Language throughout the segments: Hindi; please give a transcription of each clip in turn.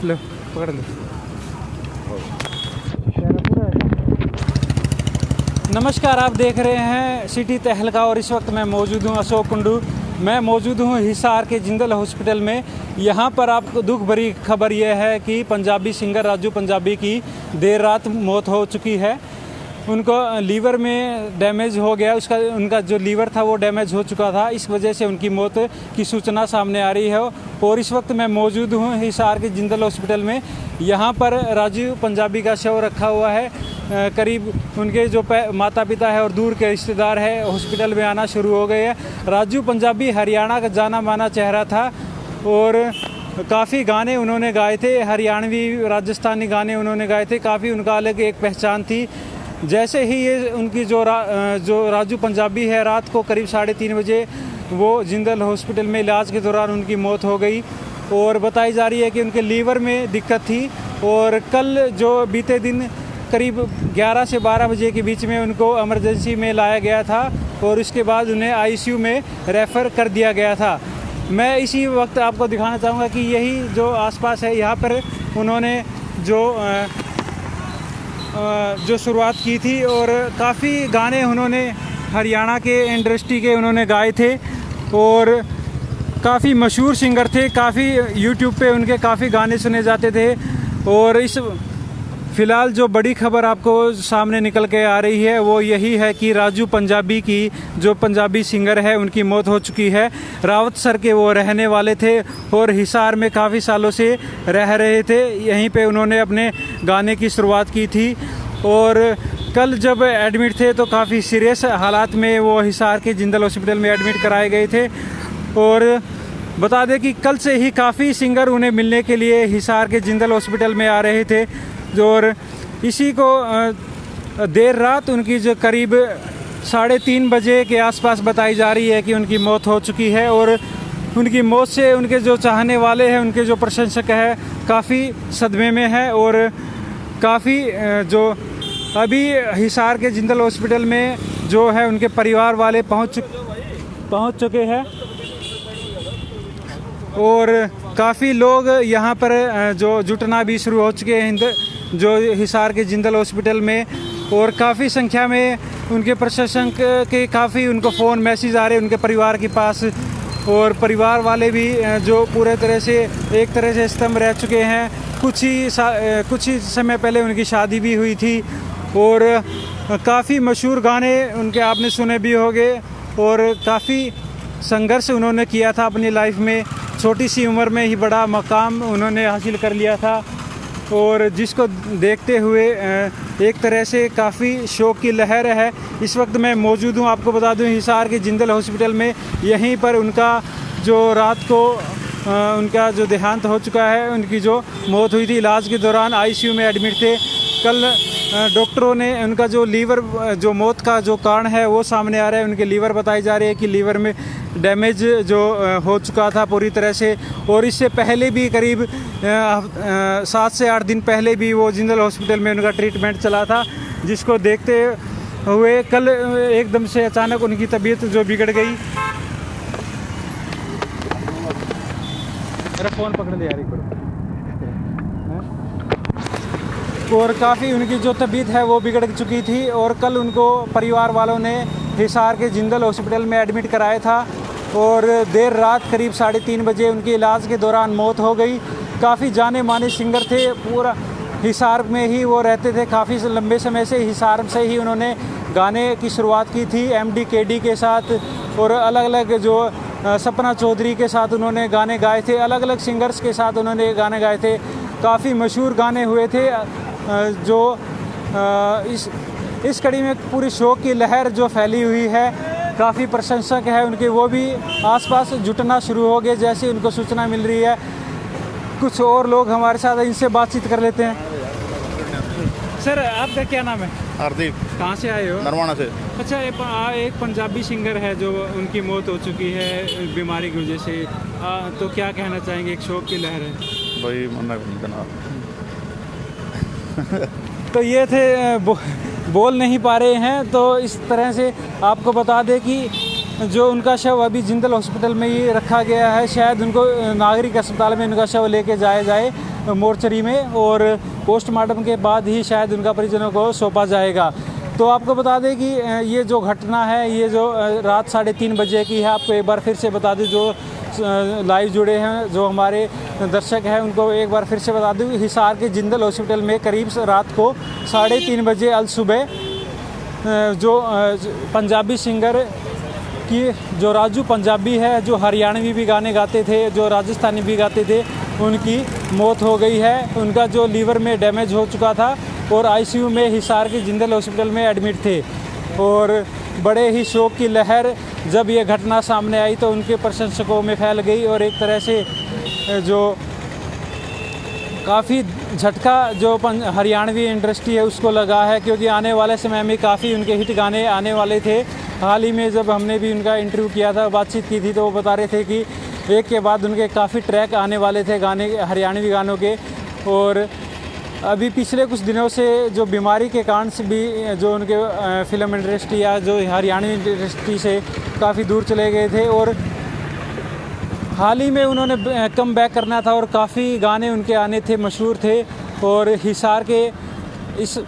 लो पकड़ लो। नमस्कार, आप देख रहे हैं सिटी तहलका और इस वक्त मैं मौजूद हूँ अशोक कुंडू। मैं मौजूद हूँ हिसार के जिंदल हॉस्पिटल में। यहाँ पर आपको दुख भरी खबर यह है कि पंजाबी सिंगर राजू पंजाबी की देर रात मौत हो चुकी है। उनको लीवर में डैमेज हो गया, उनका जो लीवर था वो डैमेज हो चुका था, इस वजह से उनकी मौत की सूचना सामने आ रही है। और इस वक्त मैं मौजूद हूँ हिसार के जिंदल हॉस्पिटल में। यहाँ पर राजू पंजाबी का शव रखा हुआ है। करीब उनके जो माता पिता है और दूर के रिश्तेदार है हॉस्पिटल में आना शुरू हो गए हैं। राजू पंजाबी हरियाणा का जाना माना चेहरा था और काफ़ी गाने उन्होंने गाए थे, हरियाणवी राजस्थानी गाने उन्होंने गाए थे। काफ़ी उनका अलग एक पहचान थी। जैसे ही ये उनकी जो राजू पंजाबी है, रात को करीब 3:30 बजे वो जिंदल हॉस्पिटल में इलाज के दौरान उनकी मौत हो गई। और बताई जा रही है कि उनके लीवर में दिक्कत थी और कल जो बीते दिन करीब 11 से 12 बजे के बीच में उनको इमरजेंसी में लाया गया था और उसके बाद उन्हें आईसीयू में रेफ़र कर दिया गया था। मैं इसी वक्त आपको दिखाना चाहूँगा कि यही जो आसपास है, यहाँ पर उन्होंने जो शुरुआत की थी और काफ़ी गाने उन्होंने हरियाणा के इंडस्ट्री के उन्होंने गाए थे और काफ़ी मशहूर सिंगर थे। काफ़ी यूट्यूब पे उनके काफ़ी गाने सुने जाते थे। और इस फ़िलहाल जो बड़ी खबर आपको सामने निकल के आ रही है वो यही है कि राजू पंजाबी की जो पंजाबी सिंगर है उनकी मौत हो चुकी है। रावतसर के वो रहने वाले थे और हिसार में काफ़ी सालों से रह रहे थे। यहीं पे उन्होंने अपने गाने की शुरुआत की थी और कल जब एडमिट थे तो काफ़ी सीरियस हालात में वो हिसार के जिंदल हॉस्पिटल में एडमिट कराए गए थे। और बता दें कि कल से ही काफ़ी सिंगर उन्हें मिलने के लिए हिसार के जिंदल हॉस्पिटल में आ रहे थे। और इसी को देर रात उनकी जो करीब 3:30 बजे के आसपास बताई जा रही है कि उनकी मौत हो चुकी है। और उनकी मौत से उनके जो चाहने वाले हैं, उनके जो प्रशंसक हैं, काफ़ी सदमे में है। और काफ़ी जो अभी हिसार के जिंदल हॉस्पिटल में जो है उनके परिवार वाले पहुंच चुके हैं और काफ़ी लोग यहाँ पर जो जुटना भी शुरू हो चुके हैं जो हिसार के जिंदल हॉस्पिटल में। और काफ़ी संख्या में उनके प्रशासन के काफ़ी उनको फ़ोन मैसेज आ रहे हैं उनके परिवार के पास। और परिवार वाले भी जो पूरे तरह से एक तरह से स्तंभ रह चुके हैं। कुछ ही समय पहले उनकी शादी भी हुई थी और काफ़ी मशहूर गाने उनके आपने सुने भी होंगे। और काफ़ी संघर्ष उन्होंने किया था अपनी लाइफ में। छोटी सी उम्र में ही बड़ा मकाम उन्होंने हासिल कर लिया था और जिसको देखते हुए एक तरह से काफ़ी शोक की लहर है। इस वक्त मैं मौजूद हूँ, आपको बता दूँ, हिसार के जिंदल हॉस्पिटल में। यहीं पर उनका जो रात को उनका जो देहांत हो चुका है, उनकी जो मौत हुई थी, इलाज के दौरान आईसीयू में एडमिट थे। कल डॉक्टरों ने उनका जो लीवर जो मौत का जो कारण है वो सामने आ रहा है। उनके लीवर बताई जा रही है कि लीवर में डैमेज जो हो चुका था पूरी तरह से। और इससे पहले भी करीब 7 से 8 दिन पहले भी वो जिंदल हॉस्पिटल में उनका ट्रीटमेंट चला था, जिसको देखते हुए कल एकदम से अचानक उनकी तबीयत जो बिगड़ गई। मेरा फ़ोन पकड़ दिया यार। और काफ़ी उनकी जो तबीयत है वो बिगड़ चुकी थी और कल उनको परिवार वालों ने हिसार के जिंदल हॉस्पिटल में एडमिट कराया था और देर रात करीब 3:30 बजे उनके इलाज के दौरान मौत हो गई। काफ़ी जाने माने सिंगर थे, पूरा हिसार में ही वो रहते थे। काफ़ी लंबे समय से हिसार से ही उन्होंने गाने की शुरुआत की थी MD KD के साथ और अलग अलग जो सपना चौधरी के साथ उन्होंने गाने गाए थे। अलग अलग सिंगर्स के साथ उन्होंने गाने गाए थे। काफ़ी मशहूर गाने हुए थे। जो इस कड़ी में पूरी शोक की लहर जो फैली हुई है, काफ़ी प्रशंसक है उनके, वो भी आसपास जुटना शुरू हो गए जैसे उनको सूचना मिल रही है। कुछ और लोग हमारे साथ, इनसे बातचीत कर लेते हैं। सर, आपका क्या नाम है? हरदीप। कहाँ से आए हो? नरवाना से। अच्छा, एक पंजाबी सिंगर है जो उनकी मौत हो चुकी है बीमारी की वजह से, तो क्या कहना चाहेंगे? एक शोक की लहर है भाई, मन्ना करना। तो ये थे बोल नहीं पा रहे हैं। तो इस तरह से आपको बता दें कि जो उनका शव अभी जिंदल हॉस्पिटल में ही रखा गया है। शायद उनको नागरिक अस्पताल में उनका शव लेके जाया जाए। मोर्चरी में और पोस्टमार्टम के बाद ही शायद उनका परिजनों को सौंपा जाएगा। तो आपको बता दें कि ये जो घटना है ये जो रात 3:30 बजे की है। आपको एक बार फिर से बता दूं, जो लाइव जुड़े हैं जो हमारे दर्शक हैं उनको एक बार फिर से बता दूं, हिसार के जिंदल हॉस्पिटल में करीब रात को 3:30 बजे अल सुबह जो पंजाबी सिंगर कि जो राजू पंजाबी है, जो हरियाणवी भी गाने गाते थे, जो राजस्थानी भी गाते थे, उनकी मौत हो गई है। उनका जो लीवर में डैमेज हो चुका था और आईसीयू में हिसार के जिंदल हॉस्पिटल में एडमिट थे। और बड़े ही शोक की लहर जब ये घटना सामने आई तो उनके प्रशंसकों में फैल गई और एक तरह से जो काफ़ी झटका जो हरियाणवी इंडस्ट्री है उसको लगा है, क्योंकि आने वाले समय में काफ़ी उनके हिट गाने आने वाले थे। हाल ही में जब हमने भी उनका इंटरव्यू किया था, बातचीत की थी, तो वो बता रहे थे कि एक के बाद उनके काफ़ी ट्रैक आने वाले थे गाने, हरियाणवी गानों के। और अभी पिछले कुछ दिनों से जो बीमारी के कारण से भी जो उनके फिल्म इंडस्ट्री या जो हरियाणवी इंडस्ट्री से काफ़ी दूर चले गए थे और हाल ही में उन्होंने कम बैक करना था और काफ़ी गाने उनके आने थे, मशहूर थे। और हिसार के इस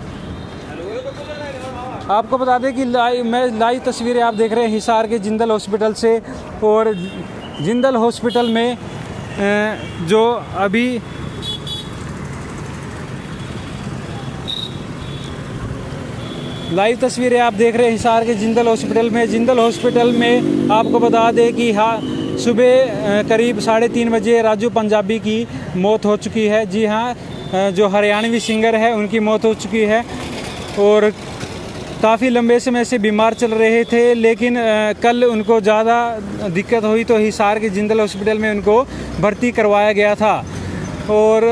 आपको बता दें कि लाइव तस्वीरें आप देख रहे हैं हिसार के जिंदल हॉस्पिटल से। और जिंदल हॉस्पिटल में जो अभी लाइव तस्वीरें आप देख रहे हैं हिसार के जिंदल हॉस्पिटल में। जिंदल हॉस्पिटल में आपको बता दें कि सुबह करीब 3:30 बजे राजू पंजाबी की मौत हो चुकी है। जी हाँ, जो हरियाणवी सिंगर है उनकी मौत हो चुकी है और काफ़ी लंबे समय से बीमार चल रहे थे, लेकिन कल उनको ज़्यादा दिक्कत हुई तो हिसार के जिंदल हॉस्पिटल में उनको भर्ती करवाया गया था और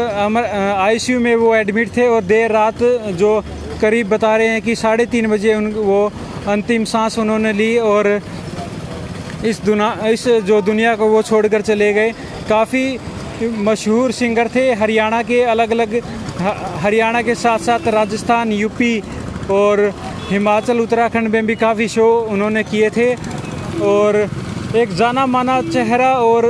आईसीयू में वो एडमिट थे। और देर रात जो करीब बता रहे हैं कि 3:30 बजे वो अंतिम सांस उन्होंने ली और इस जो दुनिया को वो छोड़कर चले गए। काफ़ी मशहूर सिंगर थे, हरियाणा के हरियाणा के साथ साथ राजस्थान, यूपी और हिमाचल, उत्तराखंड में भी काफ़ी शो उन्होंने किए थे और एक जाना माना चेहरा। और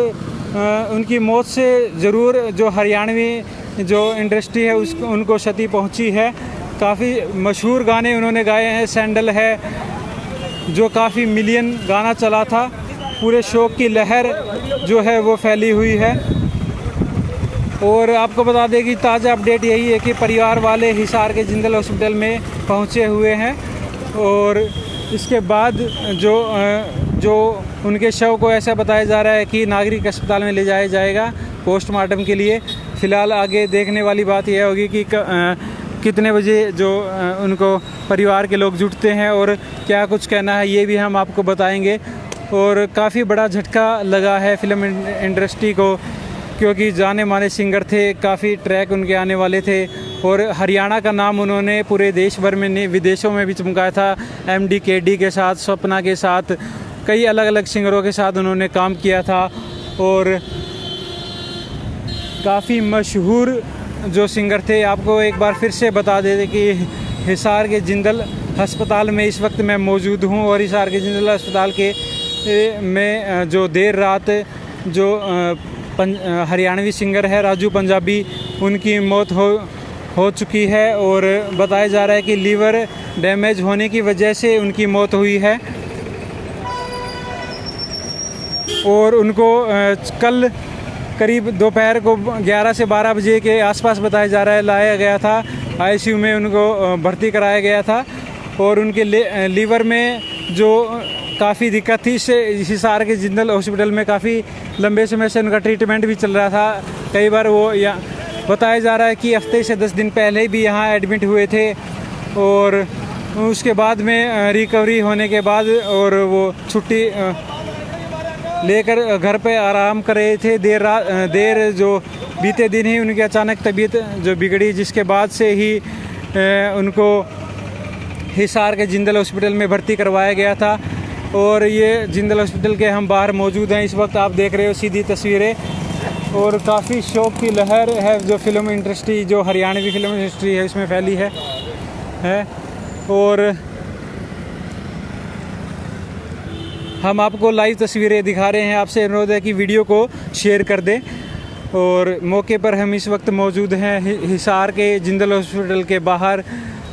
उनकी मौत से ज़रूर जो हरियाणवी जो इंडस्ट्री है उनको क्षति पहुंची है। काफ़ी मशहूर गाने उन्होंने गाए हैं। सैंडल है जो काफ़ी मिलियन गाना चला था। पूरे शोक की लहर जो है वो फैली हुई है। और आपको बता दें कि ताज़ा अपडेट यही है कि परिवार वाले हिसार के जिंदल हॉस्पिटल में पहुंचे हुए हैं और इसके बाद जो उनके शव को ऐसा बताया जा रहा है कि नागरिक अस्पताल में ले जाया जाएगा पोस्टमार्टम के लिए। फ़िलहाल आगे देखने वाली बात यह होगी कि कितने बजे जो उनको परिवार के लोग जुटते हैं और क्या कुछ कहना है, ये भी हम आपको बताएंगे। और काफ़ी बड़ा झटका लगा है फिल्म इंडस्ट्री को, क्योंकि जाने माने सिंगर थे, काफ़ी ट्रैक उनके आने वाले थे और हरियाणा का नाम उन्होंने पूरे देश भर में, विदेशों में भी चमकाया था। MD KD के साथ, स्वप्ना के साथ, कई अलग अलग सिंगरों के साथ उन्होंने काम किया था और काफ़ी मशहूर जो सिंगर थे। आपको एक बार फिर से बता दें कि हिसार के जिंदल अस्पताल में इस वक्त मैं मौजूद हूं और हिसार के जिंदल अस्पताल के में जो देर रात जो हरियाणवी सिंगर है राजू पंजाबी, उनकी मौत हो चुकी है और बताया जा रहा है कि लीवर डैमेज होने की वजह से उनकी मौत हुई है। और उनको कल करीब दोपहर को 11 से 12 बजे के आसपास बताया जा रहा है लाया गया था, आईसीयू में उनको भर्ती कराया गया था और उनके लीवर में जो काफ़ी दिक्कत थी। इससे हिसार के जिंदल हॉस्पिटल में काफ़ी लंबे समय से उनका ट्रीटमेंट भी चल रहा था। कई बार वो बताया जा रहा है कि हफ्ते से 10 दिन पहले भी यहाँ एडमिट हुए थे और उसके बाद में रिकवरी होने के बाद और वो छुट्टी लेकर घर पे आराम कर रहे थे। देर जो बीते दिन ही उनकी अचानक तबीयत जो बिगड़ी, जिसके बाद से ही उनको हिसार के जिंदल हॉस्पिटल में भर्ती करवाया गया था। और ये जिंदल हॉस्पिटल के हम बाहर मौजूद हैं, इस वक्त आप देख रहे हो सीधी तस्वीरें। और काफ़ी शौक की लहर है जो फिल्म इंडस्ट्री, जो हरियाणवी फिल्म इंडस्ट्री है, इसमें फैली है। और हम आपको लाइव तस्वीरें दिखा रहे हैं। आपसे अनुरोध है कि वीडियो को शेयर कर दें और मौके पर हम इस वक्त मौजूद हैं हिसार के जिंदल हॉस्पिटल के बाहर।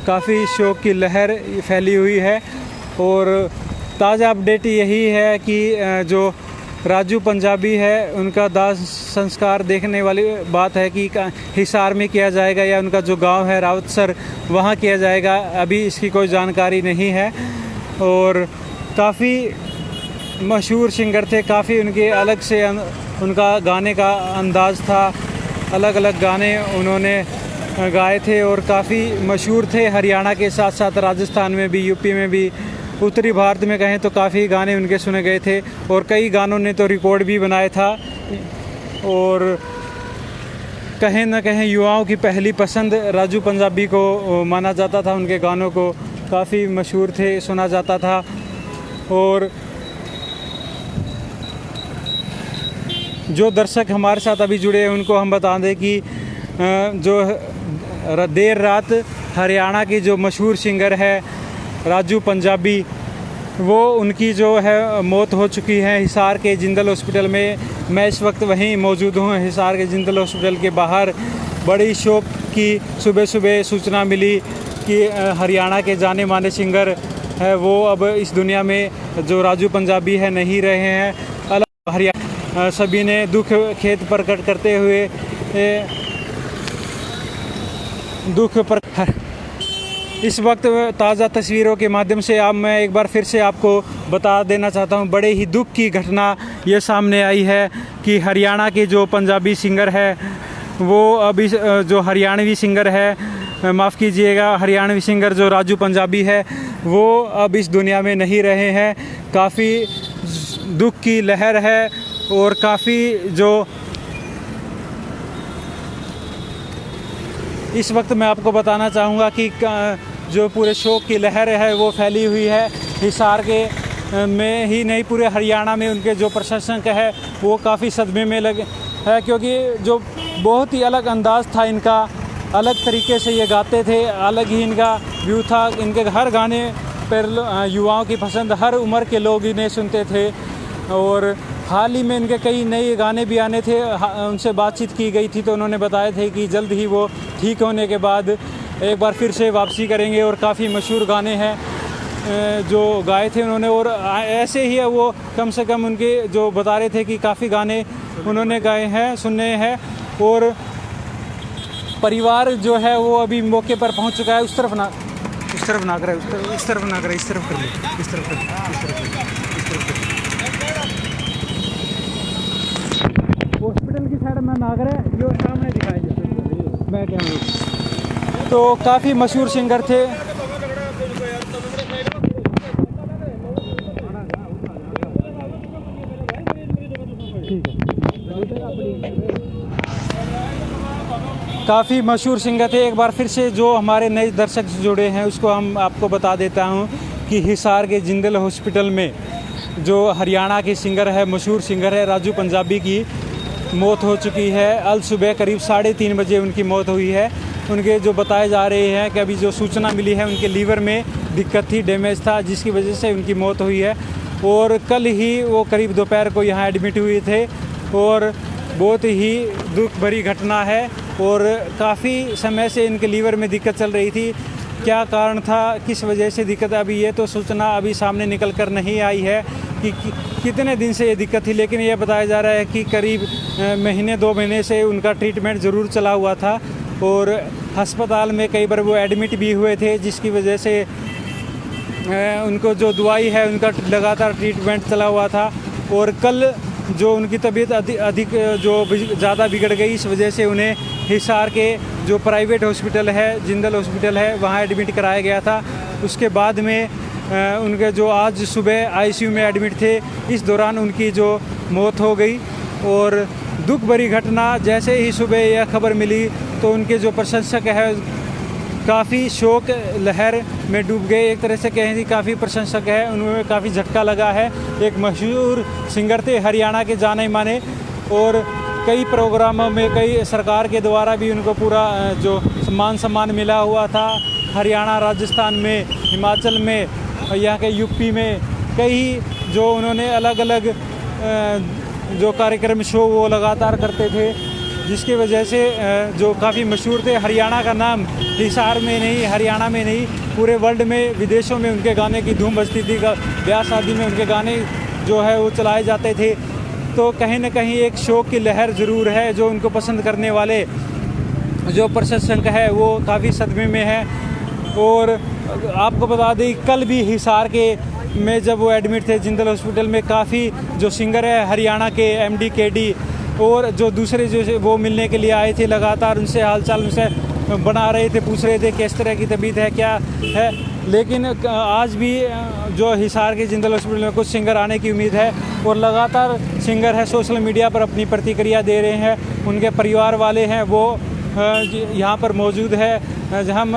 काफ़ी शोक की लहर फैली हुई है और ताज़ा अपडेट यही है कि जो राजू पंजाबी है उनका दाह संस्कार देखने वाली बात है कि हिसार में किया जाएगा या उनका जो गांव है रावतसर वहां किया जाएगा। अभी इसकी कोई जानकारी नहीं है। और काफ़ी मशहूर सिंगर थे, काफ़ी उनके अलग से उनका गाने का अंदाज़ था, अलग अलग गाने उन्होंने गाए थे और काफ़ी मशहूर थे। हरियाणा के साथ साथ राजस्थान में भी, यूपी में भी, उत्तरी भारत में कहें तो काफ़ी गाने उनके सुने गए थे और कई गानों ने तो रिकॉर्ड भी बनाया था। और कहीं ना कहीं युवाओं की पहली पसंद राजू पंजाबी को माना जाता था। उनके गानों को काफ़ी मशहूर थे, सुना जाता था। और जो दर्शक हमारे साथ अभी जुड़े हैं उनको हम बता दें कि जो देर रात हरियाणा की जो मशहूर सिंगर है राजू पंजाबी, वो उनकी जो है मौत हो चुकी है हिसार के जिंदल हॉस्पिटल में। मैं इस वक्त वहीं मौजूद हूँ हिसार के जिंदल हॉस्पिटल के बाहर। बड़ी शोक की सुबह सुबह सूचना मिली कि हरियाणा के जाने माने सिंगर है वो अब इस दुनिया में, जो राजू पंजाबी है, नहीं रहे हैं। अलग हरियाणा सभी ने दुख खेद प्रकट करते हुए दुख पर इस वक्त ताज़ा तस्वीरों के माध्यम से मैं एक बार फिर से आपको बता देना चाहता हूं, बड़े ही दुख की घटना ये सामने आई है कि हरियाणा के जो पंजाबी सिंगर है वो अभी जो हरियाणवी सिंगर है, माफ़ कीजिएगा, हरियाणवी सिंगर जो राजू पंजाबी है वो अब इस दुनिया में नहीं रहे हैं। काफ़ी दुख की लहर है और काफ़ी जो इस वक्त मैं आपको बताना चाहूँगा कि जो पूरे शोक की लहर है वो फैली हुई है हिसार के में ही नहीं, पूरे हरियाणा में। उनके जो प्रशंसक है वो काफ़ी सदमे में लगे है, क्योंकि जो बहुत ही अलग अंदाज़ था इनका, अलग तरीके से ये गाते थे, अलग ही इनका व्यू था। इनके हर गाने पर युवाओं की पसंद, हर उम्र के लोग इन्हें सुनते थे। और हाल ही में इनके कई नए गाने भी आने थे, उनसे बातचीत की गई थी तो उन्होंने बताए थे कि जल्द ही वो ठीक होने के बाद एक बार फिर से वापसी करेंगे। और काफ़ी मशहूर गाने हैं जो गाए थे उन्होंने। और ऐसे ही है वो, कम से कम उनके जो बता रहे थे कि काफ़ी गाने उन्होंने गाए हैं, सुने हैं। और परिवार जो है वो अभी मौके पर पहुंच चुका है। उस तरफ ना करे, इस तरफ ना करे, इस तरफ कर ले, इस तरफ कर। हॉस्पिटल की साइड में ना करे, जो सामने दिखाई देते मैं क्या। तो काफ़ी मशहूर सिंगर थे। काफ़ी मशहूर सिंगर थे। एक बार फिर से जो हमारे नए दर्शक जुड़े हैं उसको हम आपको बता देता हूं कि हिसार के जिंदल हॉस्पिटल में जो हरियाणा के सिंगर है, मशहूर सिंगर है राजू पंजाबी की मौत हो चुकी है। अल सुबह करीब 3:30 बजे उनकी मौत हुई है। उनके जो बताए जा रहे हैं कि अभी जो सूचना मिली है उनके लीवर में दिक्कत थी, डैमेज था, जिसकी वजह से उनकी मौत हुई है। और कल ही वो करीब दोपहर को यहाँ एडमिट हुए थे। और बहुत ही दुख भरी घटना है और काफ़ी समय से इनके लीवर में दिक्कत चल रही थी। क्या कारण था, किस वजह से दिक्कत, अभी ये तो सूचना अभी सामने निकल कर नहीं आई है कि कितने दिन से ये दिक्कत थी। लेकिन ये बताया जा रहा है कि करीब महीने 2 महीने से उनका ट्रीटमेंट ज़रूर चला हुआ था और अस्पताल में कई बार वो एडमिट भी हुए थे, जिसकी वजह से उनको जो दवाई है उनका लगातार ट्रीटमेंट चला हुआ था। और कल जो उनकी तबीयत अधिक जो ज़्यादा बिगड़ गई, इस वजह से उन्हें हिसार के जो प्राइवेट हॉस्पिटल है, जिंदल हॉस्पिटल है, वहाँ एडमिट कराया गया था। उसके बाद में उनके जो आज सुबह आईसीयू में एडमिट थे, इस दौरान उनकी जो मौत हो गई। और दुख भरी घटना, जैसे ही सुबह यह खबर मिली तो उनके जो प्रशंसक है काफ़ी शोक लहर में डूब गए। एक तरह से कहें कि काफ़ी प्रशंसक है, उनमें काफ़ी झटका लगा है। एक मशहूर सिंगर थे हरियाणा के जाने माने, और कई प्रोग्रामों में, कई सरकार के द्वारा भी उनको पूरा जो मान सम्मान मिला हुआ था। हरियाणा, राजस्थान में, हिमाचल में, यहाँ के यूपी में कई जो उन्होंने अलग अलग जो कार्यक्रम शो वो लगातार करते थे। जिसकी वजह से जो काफ़ी मशहूर थे, हरियाणा का नाम हिसार में नहीं, हरियाणा में नहीं, पूरे वर्ल्ड में, विदेशों में उनके गाने की धूम बजती थी। ब्याह शादी में उनके गाने जो है वो चलाए जाते थे। तो कहीं ना कहीं एक शौक की लहर ज़रूर है, जो उनको पसंद करने वाले जो प्रशंसक है वो काफ़ी सदमे में है। और आपको बता दें, कल भी हिसार के में जब वो एडमिट थे जिंदल हॉस्पिटल में, काफ़ी जो सिंगर है हरियाणा के MD KD और जो दूसरे जो वो मिलने के लिए आए थे, लगातार उनसे हालचाल उनसे बना रहे थे, पूछ रहे थे किस तरह की तबीयत है, क्या है। लेकिन आज भी जो हिसार के जिंदल हॉस्पिटल में कुछ सिंगर आने की उम्मीद है और लगातार सिंगर है सोशल मीडिया पर अपनी प्रतिक्रिया दे रहे हैं। उनके परिवार वाले हैं वो यहाँ पर मौजूद है, हम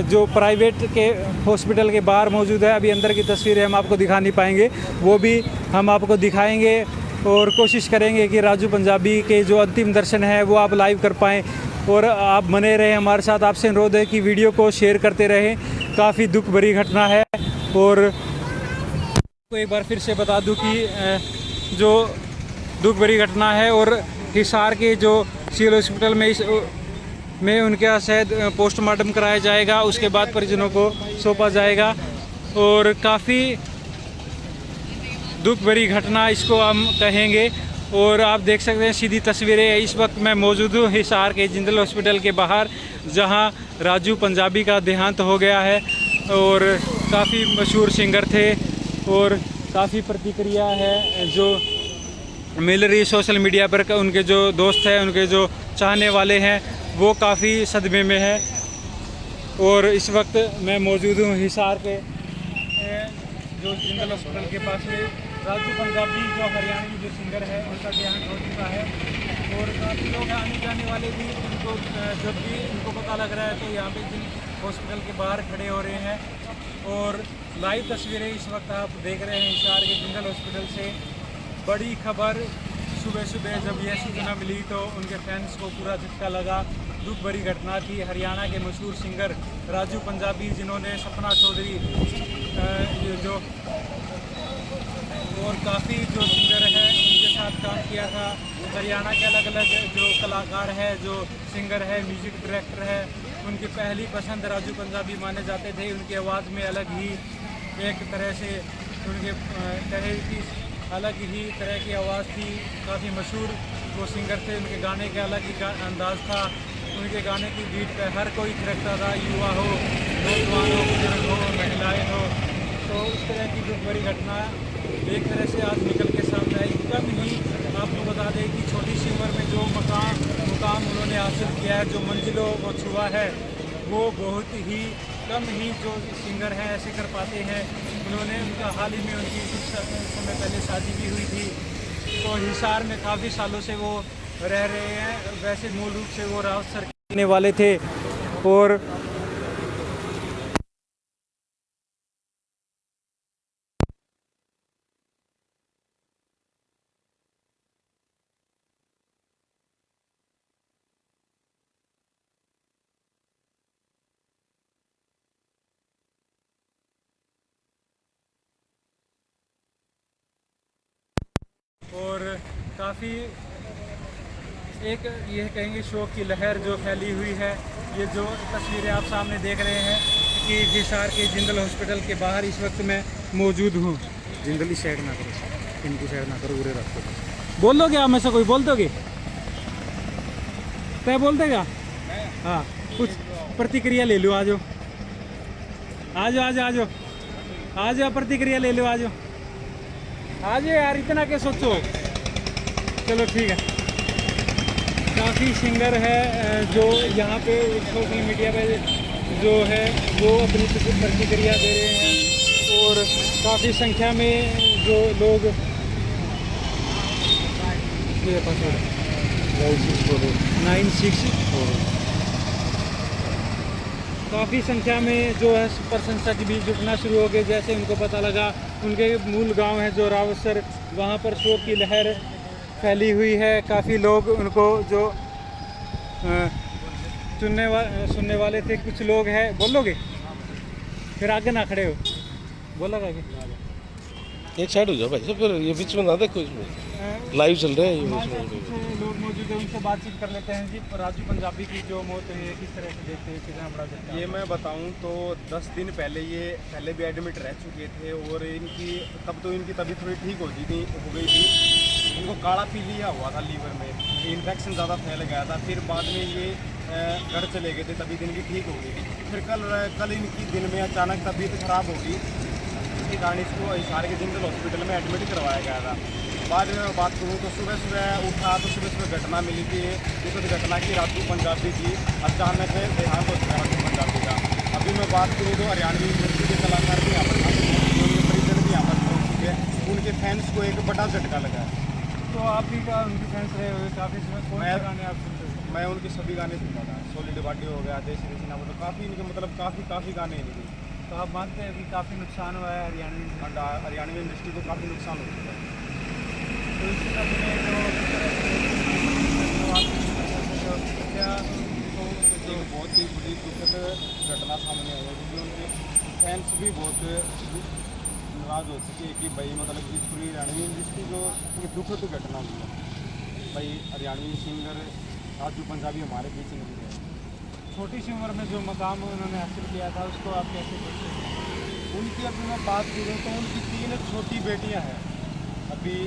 जो प्राइवेट के हॉस्पिटल के बाहर मौजूद है। अभी अंदर की तस्वीरें हम आपको दिखा नहीं पाएंगे, वो भी हम आपको दिखाएंगे और कोशिश करेंगे कि राजू पंजाबी के जो अंतिम दर्शन है वो आप लाइव कर पाएँ। और आप बने रहें हमारे साथ। आपसे अनुरोध है कि वीडियो को शेयर करते रहें। काफ़ी दुख भरी घटना है। और एक बार फिर से बता दूं कि जो दुख भरी घटना है और हिसार के जो सिविल हॉस्पिटल में उनके शायद पोस्टमार्टम कराया जाएगा, उसके बाद परिजनों को सौंपा जाएगा। और काफ़ी दुख भरी घटना इसको हम कहेंगे। और आप देख सकते हैं सीधी तस्वीरें, इस वक्त मैं मौजूद हूँ हिसार के जिंदल हॉस्पिटल के बाहर, जहां राजू पंजाबी का देहांत हो गया है। और काफ़ी मशहूर सिंगर थे और काफ़ी प्रतिक्रिया है जो मिल रही सोशल मीडिया पर। उनके जो दोस्त हैं, उनके जो चाहने वाले हैं, वो काफ़ी सदमे में है। और इस वक्त मैं मौजूद हूँ हिसार के जो जिंदल हॉस्पिटल के पास में। राजू पंजाबी जो हरियाणवी जो सिंगर है, उनका देहांत हो चुका है। और काफ़ी लोग आने जाने वाले भी उनको जब भी उनको पता लग रहा है तो यहाँ पे जिन हॉस्पिटल के बाहर खड़े हो रहे हैं। और लाइव तस्वीरें इस वक्त आप देख रहे हैं हिसार के जिंदल हॉस्पिटल से। बड़ी खबर सुबह सुबह जब यह सूचना मिली तो उनके फैंस को पूरा झटका लगा। दुख भरी घटना थी। हरियाणा के मशहूर सिंगर राजू पंजाबी, जिन्होंने सपना चौधरी जो और काफ़ी जो सिंगर है उनके साथ काम किया था। हरियाणा के अलग अलग जो कलाकार है, जो सिंगर है, म्यूज़िक डायरेक्टर है, उनकी पहली पसंद राजू पंजाबी माने जाते थे। उनकी आवाज़ में अलग ही एक तरह से उनके कहे कि अलग ही तरह की आवाज़ थी। काफ़ी मशहूर वो सिंगर थे। उनके गाने का अलग ही अंदाज़ था। उनके गाने की बीट पर हर कोई थिरकता था, युवा हो, नौजवान हो, बुजुर्ग हो, महिलाएँ हो। तो इस तरह की दुख भरी घटना एक तरह से आज निकल के सामने आई। कम ही आपको बता दें कि छोटी सी उम्र में जो मुकाम उन्होंने हासिल किया है, जो मंजिलों को छुआ है, वो बहुत ही कम ही जो सिंगर हैं ऐसे कर पाते हैं। उन्होंने उनका हाल ही में उनकी कुछ समय पहले शादी भी हुई थी। तो हिसार में काफ़ी सालों से वो रह रहे हैं। वैसे मूल रूप से वो रावत सर के वाले थे। और काफ़ी एक ये कहेंगे शौक की लहर जो फैली हुई है। ये जो तस्वीरें आप सामने देख रहे हैं कि हिसार के जिंदल हॉस्पिटल के बाहर इस वक्त मैं मौजूद हूँ। जिंदल साइड ना करो, इनकी साइड ना करो, उरे रखो। बोल दोगे आप में से कोई बोल दोगे? क्या बोल देगा? हाँ, कुछ प्रतिक्रिया ले लो। आ जाओ आ जाओ आ जाओ आ जाओ आ जाओ, प्रतिक्रिया ले लो। आ जाओ आ जाओ यार, इतना क्या सोचो। चलो ठीक है। काफ़ी सिंगर है जो यहाँ पे सोशल मीडिया पे जो है वो अपनी प्रतिक्रिया दे रहे हैं। और काफ़ी संख्या में जो लोग 96 काफ़ी संख्या में जो है प्रशंसक भी जुटना शुरू हो गए। जैसे उनको पता लगा उनके मूल गांव है जो रावतसर, वहाँ पर शोक की लहर फैली हुई है। काफ़ी लोग उनको जो सुनने वाले थे, कुछ लोग हैं। बोलोगे फिर आगे ना खड़े हो, बोलोगे आगे। एक साइड हो जाओ भाई, सब फिर ये बीच में ना देखो इसमें। लाइव चल रहा है हमारे ये। साथ कुछ लोग मौजूद हैं, उनसे बातचीत कर लेते हैं जी। राजू पंजाबी की जो मौत हुई है किस तरह से देखते हैं, कितना बड़ा झटका? ये मैं बताऊं तो 10 दिन पहले ये पहले भी एडमिट रह चुके थे और इनकी तब तो इनकी तबीयत थोड़ी ठीक हो गई थी। इनको काला पीलिया हुआ था लीवर में, इन्फेक्शन ज़्यादा फैल गया था। फिर बाद में ये घर चले गए थे, तबीयत इनकी ठीक हो गई थी। फिर कल इनकी दिन में अचानक तबीयत ख़राब हो गई, इसके कारण इसको हिसार के जिंदल हॉस्पिटल में एडमिट करवाया गया था। बाद में मैं बात करूँ तो सुबह उठा तो सुबह घटना मिली थी, दुखद घटना की राजू पंजाबी की अचानक देहांत हो चुका राजू पंजाबी का। अभी मैं बात करूँ तो हरियाणवी इंडस्ट्री के कलाकार भी यहाँ पर उनके परिजन भी यहाँ पर पहुँच चुके हैं। उनके फैंस को एक बड़ा झटका लगा है। तो आप भी का उनके फैंस रहे हुए काफ़ी समय, कौन से गाने आप सुनते थे? मैं उनके सभी गाने सुनता था, सोलिड बाडी हो गया, देश रेसिना, मतलब काफ़ी इनके मतलब काफ़ी गाने इनके। तो आप मानते हैं कि काफ़ी नुकसान हुआ है हरियाणवी इंडस्ट्री को काफ़ी नुकसान हो चुका है। तो इस सब में क्या जो बहुत ही बड़ी दुखद घटना सामने आई है, क्योंकि उनके फैंस भी बहुत नाराज हो चुके हैं कि भाई मतलब कि पूरी हरियाणवी इंडस्ट्री को एक दुखद घटना हुई है। भाई हरियाणवी सिंगर राजू पंजाबी हमारे बीच नहीं रहे। छोटी सी उम्र में जो मकाम उन्होंने हासिल किया था उसको आप कैसे देखते हैं? उनकी अभी मैं बात करूँ तो उनकी 3 छोटी बेटियां हैं। अभी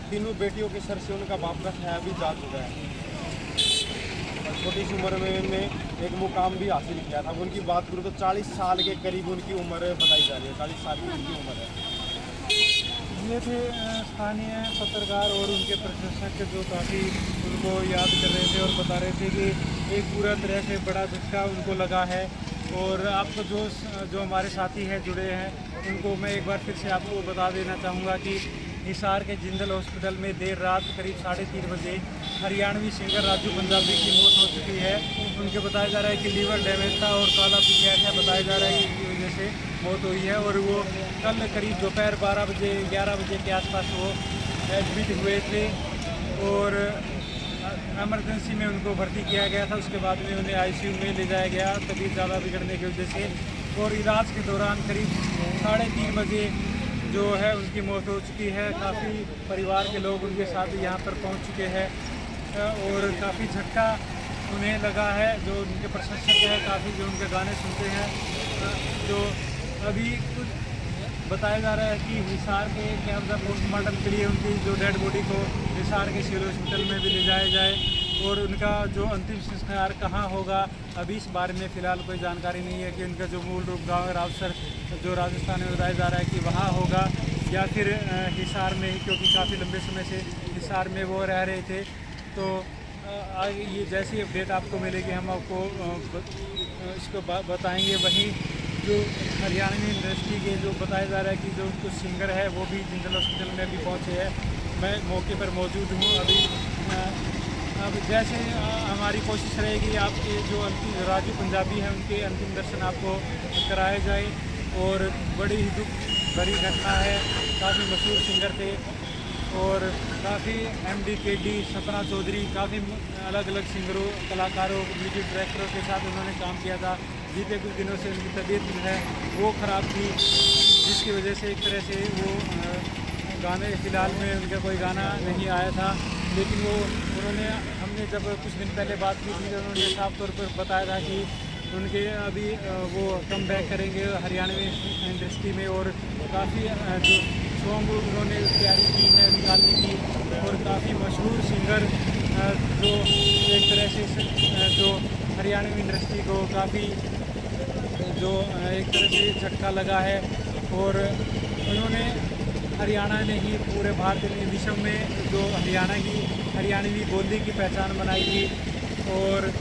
तीनों बेटियों के सर से उनका बाप का छाया भी जा चुका है। और छोटी सी उम्र में एक मुकाम भी हासिल किया था। उनकी बात करूँ तो 40 साल के करीब उनकी उम्र बताई जा रही है, 40 साल की उनकी उम्र है। ये थे स्थानीय पत्रकार और उनके प्रशंसक जो काफ़ी उनको याद कर रहे थे और बता रहे थे कि एक पूरा तरह से बड़ा झटका उनको लगा है। और आपको जो हमारे साथी हैं जुड़े हैं उनको मैं एक बार फिर से आपको बता देना चाहूँगा कि हिसार के जिंदल हॉस्पिटल में देर रात करीब 3:30 बजे हरियाणवी सिंगर राजू पंजाबी की मौत हो चुकी है। उनके बताया जा रहा है कि लीवर डैमेज था और काला पीलिया था, बताया जा रहा है कि इसकी वजह से मौत हुई है। और वो कल करीब दोपहर 11 बजे के आसपास वो एडमिट हुए थे और एमरजेंसी में उनको भर्ती किया गया था। उसके बाद में उन्हें आईसीयू में ले जाया गया तबीयत ज़्यादा बिगड़ने की वजह से, और इलाज के दौरान करीब 3:30 बजे जो है उनकी मौत हो चुकी है। काफ़ी परिवार के लोग उनके साथ यहाँ पर पहुँच चुके हैं और काफ़ी झटका उन्हें लगा है। जो उनके प्रशंसक हैं काफ़ी, जो उनके गाने सुनते हैं, जो अभी कुछ बताया जा रहा है कि हिसार के क्या पोस्टमार्टम के लिए उनकी जो डेड बॉडी को हिसार के सिविल हॉस्पिटल में भी ले जाया जाए और उनका जो अंतिम संस्कार कहाँ होगा अभी इस बारे में फ़िलहाल कोई जानकारी नहीं है कि उनका जो मूल रूप गाँव है रावसर जो राजस्थान में बताया जा रहा है कि वहाँ होगा या फिर हिसार में ही, क्योंकि काफ़ी लंबे समय से हिसार में वो रह रहे थे। तो आगे ये जैसी अपडेट आपको मिलेगी हम आपको इसको बताएंगे। वहीं जो हरियाणवी इंडस्ट्री के जो बताया जा रहा है कि जो कुछ सिंगर है वो भी जिंदल हॉस्पिटल में भी पहुंचे हैं। मैं मौके पर मौजूद हूं अभी। अब जैसे हमारी कोशिश रहेगी आपके जो अंतिम राजू पंजाबी हैं उनके अंतिम दर्शन आपको कराए जाए। और बड़ी ही दुख भरी घटना है, काफ़ी मशहूर सिंगर थे और काफ़ी MD KD सपना चौधरी, काफ़ी अलग अलग सिंगरों कलाकारों म्यूजिक डायरेक्टरों के साथ उन्होंने काम किया था। बीते कुछ दिनों से उनकी तबीयत जो है वो ख़राब थी, जिसकी वजह से एक तरह से वो गाने फ़िलहाल में उनका कोई गाना नहीं आया था। लेकिन वो उन्होंने हमने जब कुछ दिन पहले बात की थी तो उन्होंने साफ तौर पर बताया था कि उनके अभी वो कम बैक करेंगे हरियाणवी इंडस्ट्री में और काफ़ी जो सॉन्ग उन्होंने तैयारी की है निकालने की। और काफ़ी मशहूर सिंगर जो एक तरह से जो हरियाणवी इंडस्ट्री को काफ़ी जो एक तरह से झटका लगा है और उन्होंने हरियाणा ने ही पूरे भारत में विश्व में जो हरियाणवी बोली की पहचान बनाई थी। और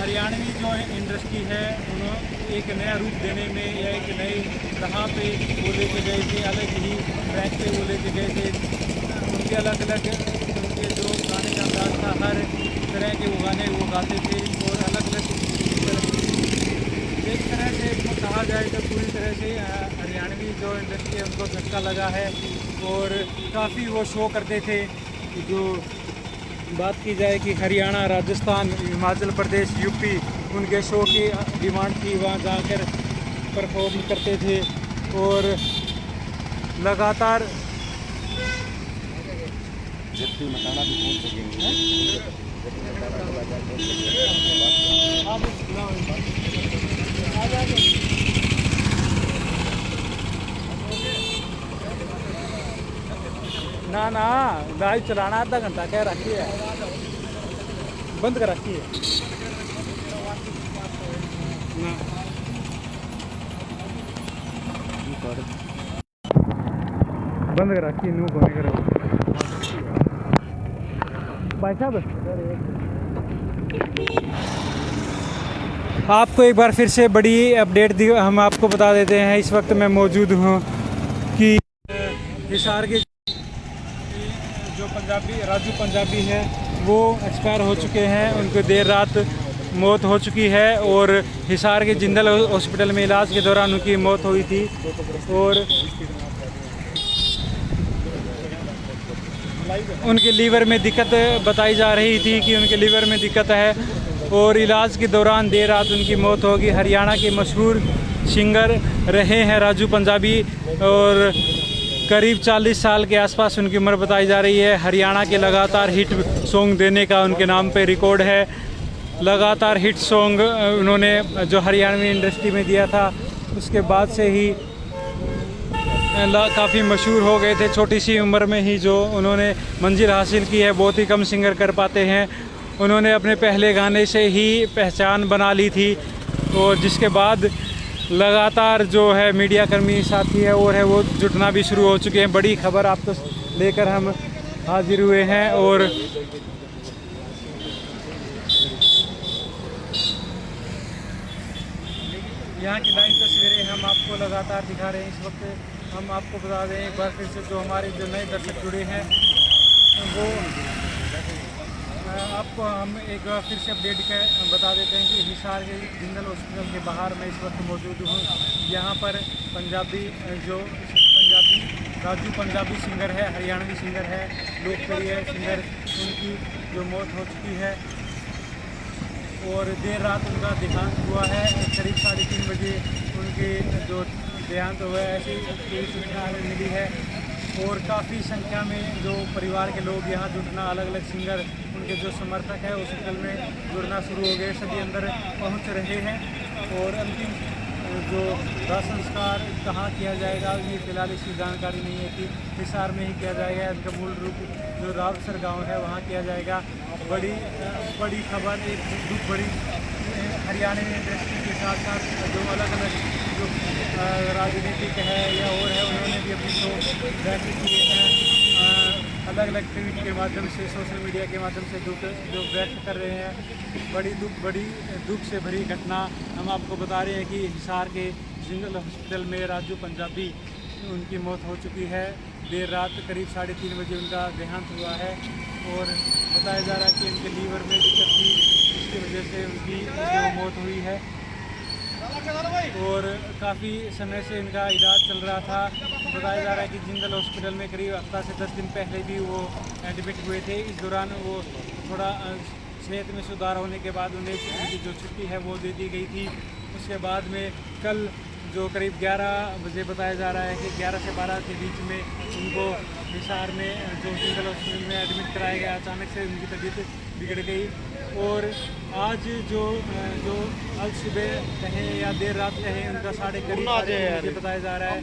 हरियाणवी जो इंडस्ट्री है उन्होंने एक नया रूप देने में या एक नई राह पे वो लेके गए थे, अलग ही ट्रैक पे वो लेके गए थे। उनके अलग अलग उनके जो गाने का अंदाज था, हर तरह के वो गाने वो गाते थे और अलग अलग एक तरह से इसको कहा जाए तो पूरी तरह से हरियाणवी जो इंडस्ट्री है उनको झटका लगा है। और काफ़ी वो शो करते थे, जो बात की जाए कि हरियाणा, राजस्थान, हिमाचल प्रदेश, यूपी उनके शो की डिमांड थी, वहाँ जाकर परफॉर्म करते थे। और लगातार ना ना गाड़ी चलाना आधा घंटा क्या रखी है, बंद कर रखी है ना। बंद कर रखी नू होने करो भाई साहब। आपको एक बार फिर से बड़ी अपडेट हम आपको बता देते हैं। इस वक्त मैं मौजूद हूँ कि हिसार के जो पंजाबी राजू पंजाबी है वो एक्सपायर हो चुके हैं, उनको देर रात मौत हो चुकी है और हिसार के जिंदल हॉस्पिटल में इलाज के दौरान उनकी मौत हुई थी। और उनके लीवर में दिक्कत बताई जा रही थी कि उनके लीवर में दिक्कत है और इलाज के दौरान देर रात उनकी मौत होगी। हरियाणा के मशहूर सिंगर रहे हैं राजू पंजाबी और करीब 40 साल के आसपास उनकी उम्र बताई जा रही है। हरियाणा के लगातार हिट सॉन्ग देने का उनके नाम पे रिकॉर्ड है। लगातार हिट सॉन्ग उन्होंने जो हरियाणवी इंडस्ट्री में दिया था उसके बाद से ही काफ़ी मशहूर हो गए थे। छोटी सी उम्र में ही जो उन्होंने मंजिल हासिल की है, बहुत ही कम सिंगर कर पाते हैं। उन्होंने अपने पहले गाने से ही पहचान बना ली थी और जिसके बाद लगातार जो है मीडिया कर्मी साथी है और है वो जुटना भी शुरू हो चुके हैं। बड़ी खबर आप तो लेकर हम हाजिर हुए हैं और यहाँ की लाइव तस्वीरें हम आपको लगातार दिखा रहे हैं। इस वक्त हम आपको बता दें एक बार फिर से जो हमारे जो नए दर्शक जुड़े हैं वो आपको हम एक बार फिर से अपडेट बता देते हैं कि हिसार के जिंदल हॉस्पिटल के बाहर मैं इस वक्त मौजूद हूँ। यहाँ पर पंजाबी राजू पंजाबी सिंगर है, हरियाणवी सिंगर है, लोकप्रिय सिंगर, उनकी जो मौत हो चुकी है और देर रात उनका देहांत हुआ है। करीब 3:30 बजे उनके जो देहांत हुआ है ऐसी पूरी सूचना हमें मिली है और काफ़ी संख्या में जो परिवार के लोग यहाँ जुटना, अलग अलग सिंगर, उनके जो समर्थक है हॉस्पिटल में जुड़ना शुरू हो गए। सभी अंदर पहुँच रहे हैं और अंतिम जो दाह संस्कार कहाँ किया जाएगा ये फिलहाल इसकी जानकारी नहीं है कि हिसार में ही किया जाएगा। इनका मूल रूप जो रावसर गांव है वहाँ किया जाएगा। बड़ी खबर, एक बड़ी हरियाणा इंडस्ट्री के साथ साथ जो अलग अलग जो राजनीतिक है या और है उन्होंने भी अपनी शो व्यक्त किए हैं। अलग अलग ट्वीट के माध्यम से, सोशल मीडिया के माध्यम से जो व्यक्त कर रहे हैं। बड़ी दुख से भरी घटना हम आपको बता रहे हैं कि हिसार के जिंदल हॉस्पिटल में राजू पंजाबी उनकी मौत हो चुकी है। देर रात करीब 3:30 बजे उनका देहांत हुआ है और बताया जा रहा है कि उनके लीवर में दिक्कत थी, इसकी वजह से उनकी जो मौत हुई है और काफ़ी समय से इनका इलाज चल रहा था। बताया जा रहा है कि जिंदल हॉस्पिटल में करीब हफ्ता से 10 दिन पहले भी वो एडमिट हुए थे। इस दौरान वो थोड़ा सेहत में सुधार होने के बाद उन्हें उनकी जो छुट्टी है वो दे दी गई थी। उसके बाद में कल जो करीब 11 बजे बताया जा रहा है कि 11 से 12 के बीच में उनको हिसार में जो जिंदल हॉस्पिटल में एडमिट कराया गया। अचानक से उनकी तबीयत बिगड़ गई और आज जो आज सुबह कहें या देर रात कहें उनका 3:30 बजे बताया जा रहा है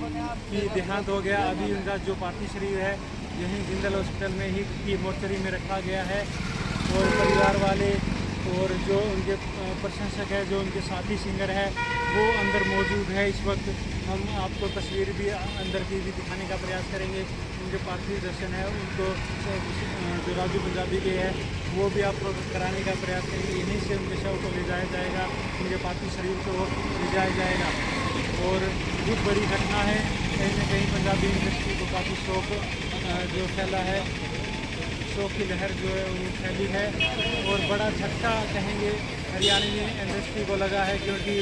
कि देहांत हो गया। अभी उनका जो पार्थिव शरीर है यहीं जिंदल हॉस्पिटल में ही की मोर्चरी में रखा गया है और परिवार वाले और जो उनके प्रशंसक है, जो उनके साथी सिंगर है वो अंदर मौजूद है। इस वक्त हम आपको तस्वीर भी अंदर की भी दिखाने का प्रयास करेंगे। उनके पार्थिव दर्शन है उनको जो राजू पंजाबी के है वो भी आपको कराने का प्रयास करेंगे। यहीं से उनके शव को ले जाया जाएगा, उनके पार्थिव शरीर को ले जाया जाएगा और बहुत बड़ी घटना है। कहीं ना कहीं पंजाबी इंडस्ट्री को काफ़ी शौक जो फैला है, शौक की लहर जो है वो फैली है और बड़ा झटका कहेंगे हरियाणवी इंडस्ट्री को लगा है क्योंकि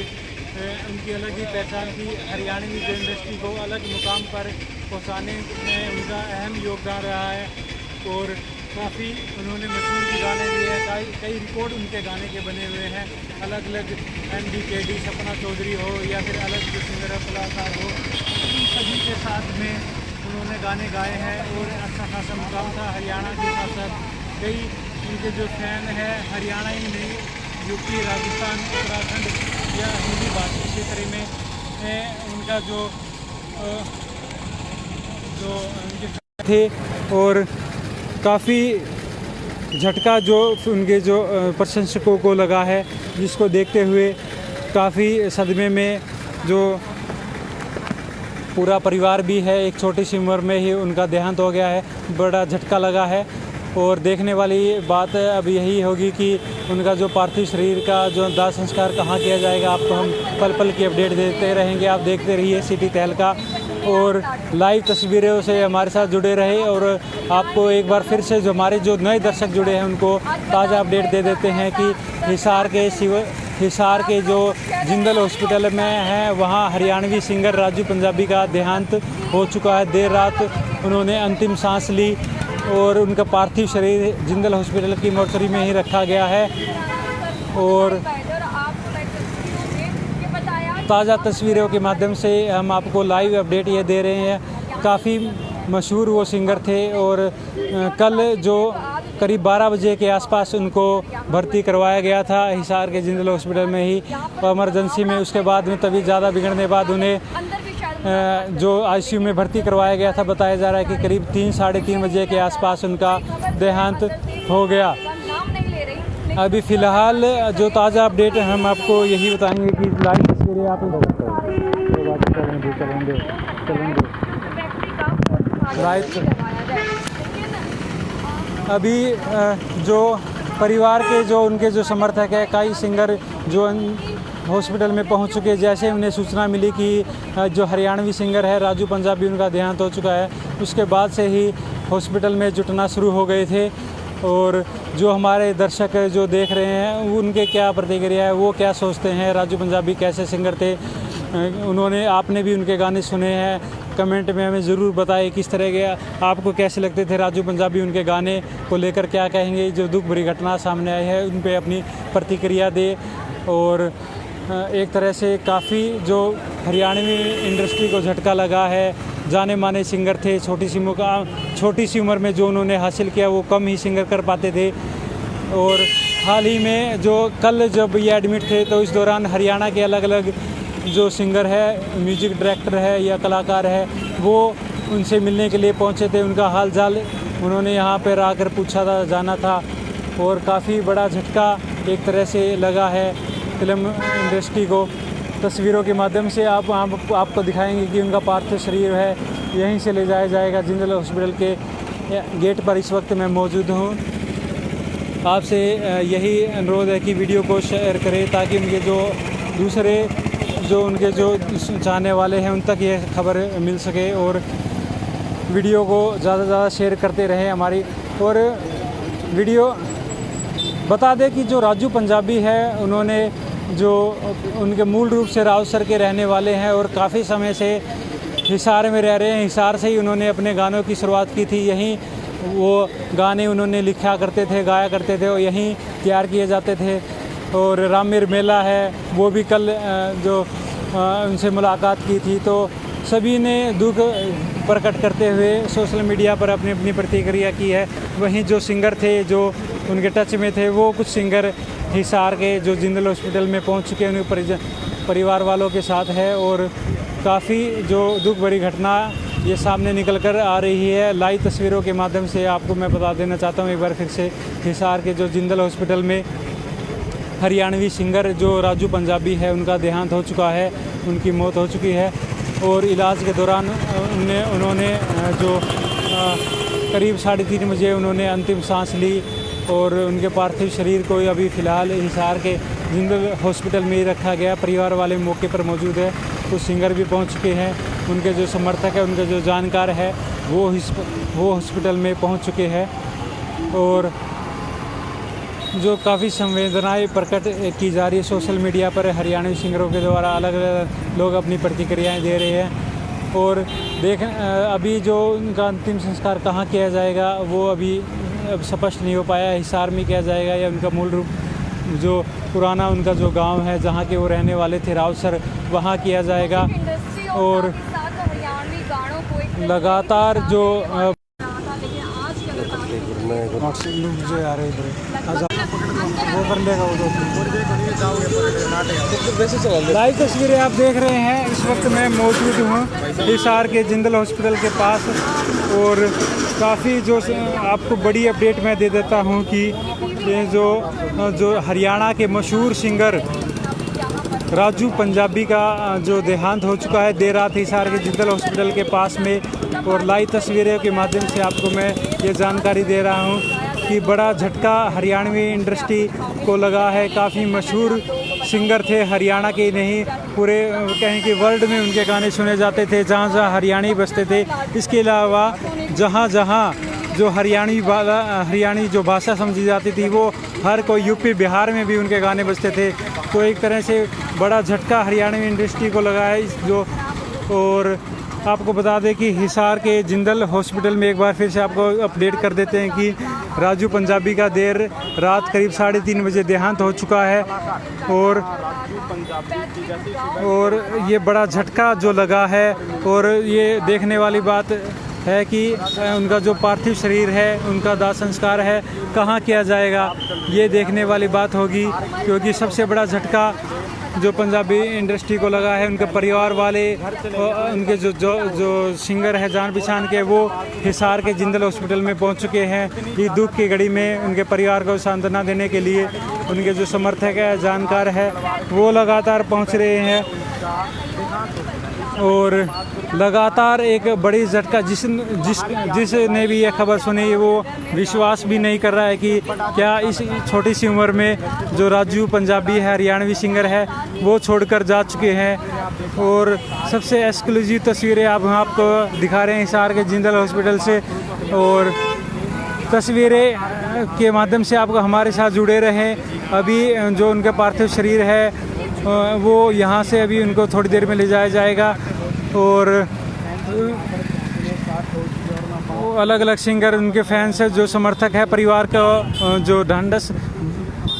उनकी अलग ही पहचान थी। हरियाणवी जो इंडस्ट्री को अलग मुकाम पर पहुंचाने में उनका अहम योगदान रहा है और काफ़ी उन्होंने मशहूर भी गाने दिए हैं। कई रिकॉर्ड उनके गाने के बने हुए हैं। अलग अलग MDKD, सपना चौधरी हो या फिर अलग जो सिंगर कलाकार हो, उन सभी के साथ में उन्होंने गाने गाए हैं और अच्छा खासा मुकाम था हरियाणा के साथ साथ कई उनके जो फैन है हरियाणा ही नहीं यूपी राजस्थान उत्तराखंड या हिंदी भाषी क्षेत्र में उनका जो उनके थे और काफ़ी झटका जो उनके जो प्रशंसकों को लगा है, जिसको देखते हुए काफ़ी सदमे में जो पूरा परिवार भी है। एक छोटी सी उम्र में ही उनका देहांत हो गया है, बड़ा झटका लगा है। और देखने वाली बात अब यही होगी कि उनका जो पार्थिव शरीर का जो दाह संस्कार कहाँ किया जाएगा, आपको हम पल पल की अपडेट देते रहेंगे। आप देखते रहिए सिटी तहलका और लाइव तस्वीरों से हमारे साथ जुड़े रहे। और आपको एक बार फिर से जो हमारे जो नए दर्शक जुड़े हैं उनको ताज़ा अपडेट दे देते हैं कि हिसार के जो जिंदल हॉस्पिटल में है वहाँ हरियाणवी सिंगर राजू पंजाबी का देहांत हो चुका है। देर रात उन्होंने अंतिम सांस ली और उनका पार्थिव शरीर जिंदल हॉस्पिटल की मोर्चरी में ही रखा गया है। और ताज़ा तस्वीरों के माध्यम से हम आपको लाइव अपडेट ये दे रहे हैं। काफ़ी मशहूर वो सिंगर थे और कल जो करीब 12 बजे के आसपास उनको भर्ती करवाया गया था हिसार के जिंदल हॉस्पिटल में ही इमरजेंसी में। उसके बाद में तभी ज़्यादा बिगड़ने बाद उन्हें जो आईसीयू में भर्ती करवाया गया था। बताया जा रहा है कि करीब 3-3:30 बजे के आसपास उनका देहांत हो गया। अभी फ़िलहाल जो ताज़ा अपडेट हम आपको यही बताएंगे कि लाइव तस्वीरें आप अभी जो परिवार के जो उनके जो समर्थक है, कई सिंगर जो हॉस्पिटल में पहुंच चुके। जैसे उन्हें सूचना मिली कि जो हरियाणवी सिंगर है राजू पंजाबी उनका देहांत हो चुका है, उसके बाद से ही हॉस्पिटल में जुटना शुरू हो गए थे। और जो हमारे दर्शक जो देख रहे हैं उनके क्या प्रतिक्रिया है, वो क्या सोचते हैं, राजू पंजाबी कैसे सिंगर थे, आपने भी उनके गाने सुने हैं। कमेंट में हमें ज़रूर बताएं किस तरह के आपको कैसे लगते थे राजू पंजाबी, उनके गाने को लेकर क्या कहेंगे। जो दुख भरी घटना सामने आई है उन पे अपनी प्रतिक्रिया दे। और एक तरह से काफ़ी जो हरियाणवी इंडस्ट्री को झटका लगा है। जाने माने सिंगर थे, छोटी सी उम्र में जो उन्होंने हासिल किया वो कम ही सिंगर कर पाते थे। और हाल ही में जो कल जब ये एडमिट थे तो इस दौरान हरियाणा के अलग अलग जो सिंगर है, म्यूजिक डायरेक्टर है या कलाकार है, वो उनसे मिलने के लिए पहुंचे थे। उनका हाल चाल उन्होंने यहाँ पर आकर पूछा था, जाना था। और काफ़ी बड़ा झटका एक तरह से लगा है फिल्म इंडस्ट्री को। तस्वीरों के माध्यम से आपको दिखाएंगे कि उनका पार्थिव शरीर है यहीं से ले जाया जाएगा। जिंदल हॉस्पिटल के गेट पर इस वक्त मैं मौजूद हूँ। आपसे यही अनुरोध है कि वीडियो को शेयर करें ताकि उनके जो दूसरे जो उनके जो चाहने वाले हैं उन तक ये खबर मिल सके। और वीडियो को ज़्यादा से ज़्यादा शेयर करते रहें हमारी। और वीडियो बता दें कि जो राजू पंजाबी है उन्होंने जो उनके मूल रूप से रावसर के रहने वाले हैं और काफ़ी समय से हिसार में रह रहे हैं। हिसार से ही उन्होंने अपने गानों की शुरुआत की थी। यहीं वो गाने उन्होंने लिखा करते थे, गाया करते थे और यहीं तैयार किए जाते थे। और राममेर मेला है वो भी कल जो उनसे मुलाकात की थी तो सभी ने दुख प्रकट करते हुए सोशल मीडिया पर अपनी अपनी प्रतिक्रिया की है। वहीं जो सिंगर थे जो उनके टच में थे वो कुछ सिंगर हिसार के जो जिंदल हॉस्पिटल में पहुंच चुके हैं उनके परिवार वालों के साथ है। और काफ़ी जो दुख भरी घटना ये सामने निकल कर आ रही है। लाइव तस्वीरों के माध्यम से आपको मैं बता देना चाहता हूँ एक बार फिर से, हिसार के जो जिंदल हॉस्पिटल में हरियाणवी सिंगर जो राजू पंजाबी है उनका देहांत हो चुका है, उनकी मौत हो चुकी है। और इलाज के दौरान उन्होंने जो करीब 3:30 बजे उन्होंने अंतिम सांस ली। और उनके पार्थिव शरीर को अभी फ़िलहाल हिसार के जिंदल हॉस्पिटल में ही रखा गया। परिवार वाले मौके पर मौजूद है, कुछ सिंगर भी पहुंच चुके हैं। उनके जो समर्थक है, उनके जो जानकार है वो हॉस्पिटल में पहुंच चुके हैं। और जो काफ़ी संवेदनाएं प्रकट की जा रही है सोशल मीडिया पर हरियाणवी सिंगरों के द्वारा, अलग अलग लोग अपनी प्रतिक्रियाएँ दे रहे हैं। और अभी जो उनका अंतिम संस्कार कहाँ किया जाएगा वो अभी स्पष्ट नहीं हो पाया। हिसार में किया जाएगा या उनका मूल रूप जो पुराना उनका जो गांव है जहां के वो रहने वाले थे रावसर, वहां किया जाएगा। और हरियाणवी गानों को एक लगातार जो मुझे आ रहे वो कर लेगा लाइव तस्वीरें आप देख रहे हैं। इस वक्त मैं मौजूद हूँ हिसार के जिंदल हॉस्पिटल के पास और काफ़ी जो आपको बड़ी अपडेट मैं दे देता हूँ कि ये जो हरियाणा के मशहूर सिंगर राजू पंजाबी का जो देहांत हो चुका है देर रात हिसार के जिंदल हॉस्पिटल के पास में। और लाइव तस्वीरों के माध्यम से आपको मैं ये जानकारी दे रहा हूँ कि बड़ा झटका हरियाणवी इंडस्ट्री को लगा है। काफ़ी मशहूर सिंगर थे, हरियाणा के नहीं पूरे कहें कि वर्ल्ड में उनके गाने सुने जाते थे, जहाँ जहाँ हरियाणी बजते थे। इसके अलावा जहाँ जहाँ जो हरियाणी जो भाषा समझी जाती थी वो हर कोई यूपी बिहार में भी उनके गाने बजते थे। तो एक तरह से बड़ा झटका हरियाणवी इंडस्ट्री को लगा है और आपको बता दें कि हिसार के जिंदल हॉस्पिटल में एक बार फिर से आपको अपडेट कर देते हैं कि राजू पंजाबी का देर रात करीब 3:30 बजे देहांत हो चुका है। और ये बड़ा झटका जो लगा है और ये देखने वाली बात है कि उनका जो पार्थिव शरीर है उनका दाह संस्कार है कहाँ किया जाएगा, ये देखने वाली बात होगी। क्योंकि सबसे बड़ा झटका जो पंजाबी इंडस्ट्री को लगा है, उनके परिवार वाले उनके जो सिंगर है जान पहचान के वो हिसार के जिंदल हॉस्पिटल में पहुंच चुके हैं। इस दुख की घड़ी में उनके परिवार को सांत्वना देने के लिए उनके जो समर्थक है जानकार है वो लगातार पहुंच रहे हैं। और लगातार एक बड़ी झटका जिसने भी ये खबर सुनी वो विश्वास भी नहीं कर रहा है कि क्या इस छोटी सी उम्र में जो राजू पंजाबी है हरियाणवी सिंगर है वो छोड़कर जा चुके हैं। और सबसे एक्सक्लूसिव तस्वीरें हम आपको दिखा रहे हैं हिसार के जिंदल हॉस्पिटल से। और तस्वीरें के माध्यम से आपको हमारे साथ जुड़े रहें। अभी जो उनका पार्थिव शरीर है वो यहाँ से अभी उनको थोड़ी देर में ले जाया जाएगा। और अलग अलग सिंगर उनके फैंस है जो समर्थक है परिवार का जो ढांढस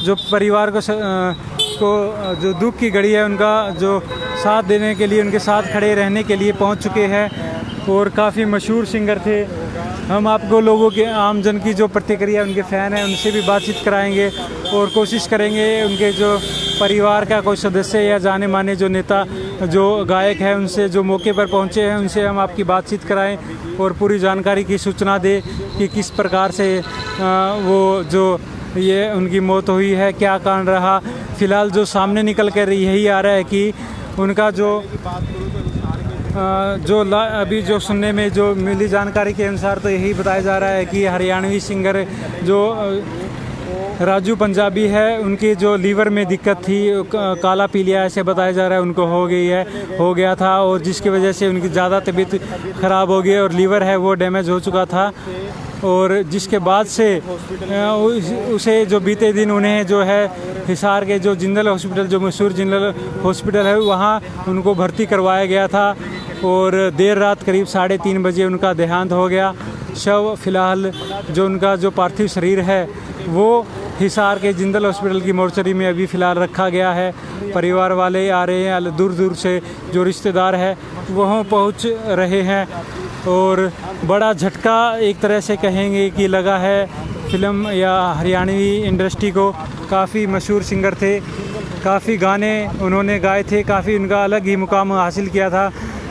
जो परिवार को जो दुख की घड़ी है उनका जो साथ देने के लिए उनके साथ खड़े रहने के लिए पहुंच चुके हैं। और काफ़ी मशहूर सिंगर थे। हम आपको लोगों के आम जन की जो प्रतिक्रिया उनके फ़ैन हैं उनसे भी बातचीत कराएंगे और कोशिश करेंगे उनके जो परिवार का कोई सदस्य या जाने माने जो नेता जो गायक है उनसे जो मौके पर पहुंचे हैं उनसे हम आपकी बातचीत कराएं और पूरी जानकारी की सूचना दें कि किस प्रकार से वो जो ये उनकी मौत हुई है, क्या कारण रहा। फ़िलहाल जो सामने निकल कर यही आ रहा है कि उनका अभी जो सुनने में जो मिली जानकारी के अनुसार तो यही बताया जा रहा है कि हरियाणवी सिंगर जो राजू पंजाबी है उनकी जो लीवर में दिक्कत थी काला पीलिया ऐसे बताया जा रहा है उनको हो गया था और जिसकी वजह से उनकी ज़्यादा तबीयत ख़राब हो गई और लीवर है वो डैमेज हो चुका था। और जिसके बाद से उसे जो बीते दिन उन्हें जो है हिसार के जो जिंदल हॉस्पिटल जो मशहूर जिंदल हॉस्पिटल है वहाँ उनको भर्ती करवाया गया था। और देर रात करीब 3:30 बजे उनका देहांत हो गया। शव फिलहाल जो उनका जो पार्थिव शरीर है वो हिसार के जिंदल हॉस्पिटल की मोर्चरी में अभी फ़िलहाल रखा गया है। परिवार वाले आ रहे हैं, दूर दूर से जो रिश्तेदार है वहाँ पहुँच रहे हैं। और बड़ा झटका एक तरह से कहेंगे कि लगा है फिल्म या हरियाणवी इंडस्ट्री को। काफ़ी मशहूर सिंगर थे, काफ़ी गाने उन्होंने गाए थे, काफ़ी उनका अलग ही मुकाम हासिल किया था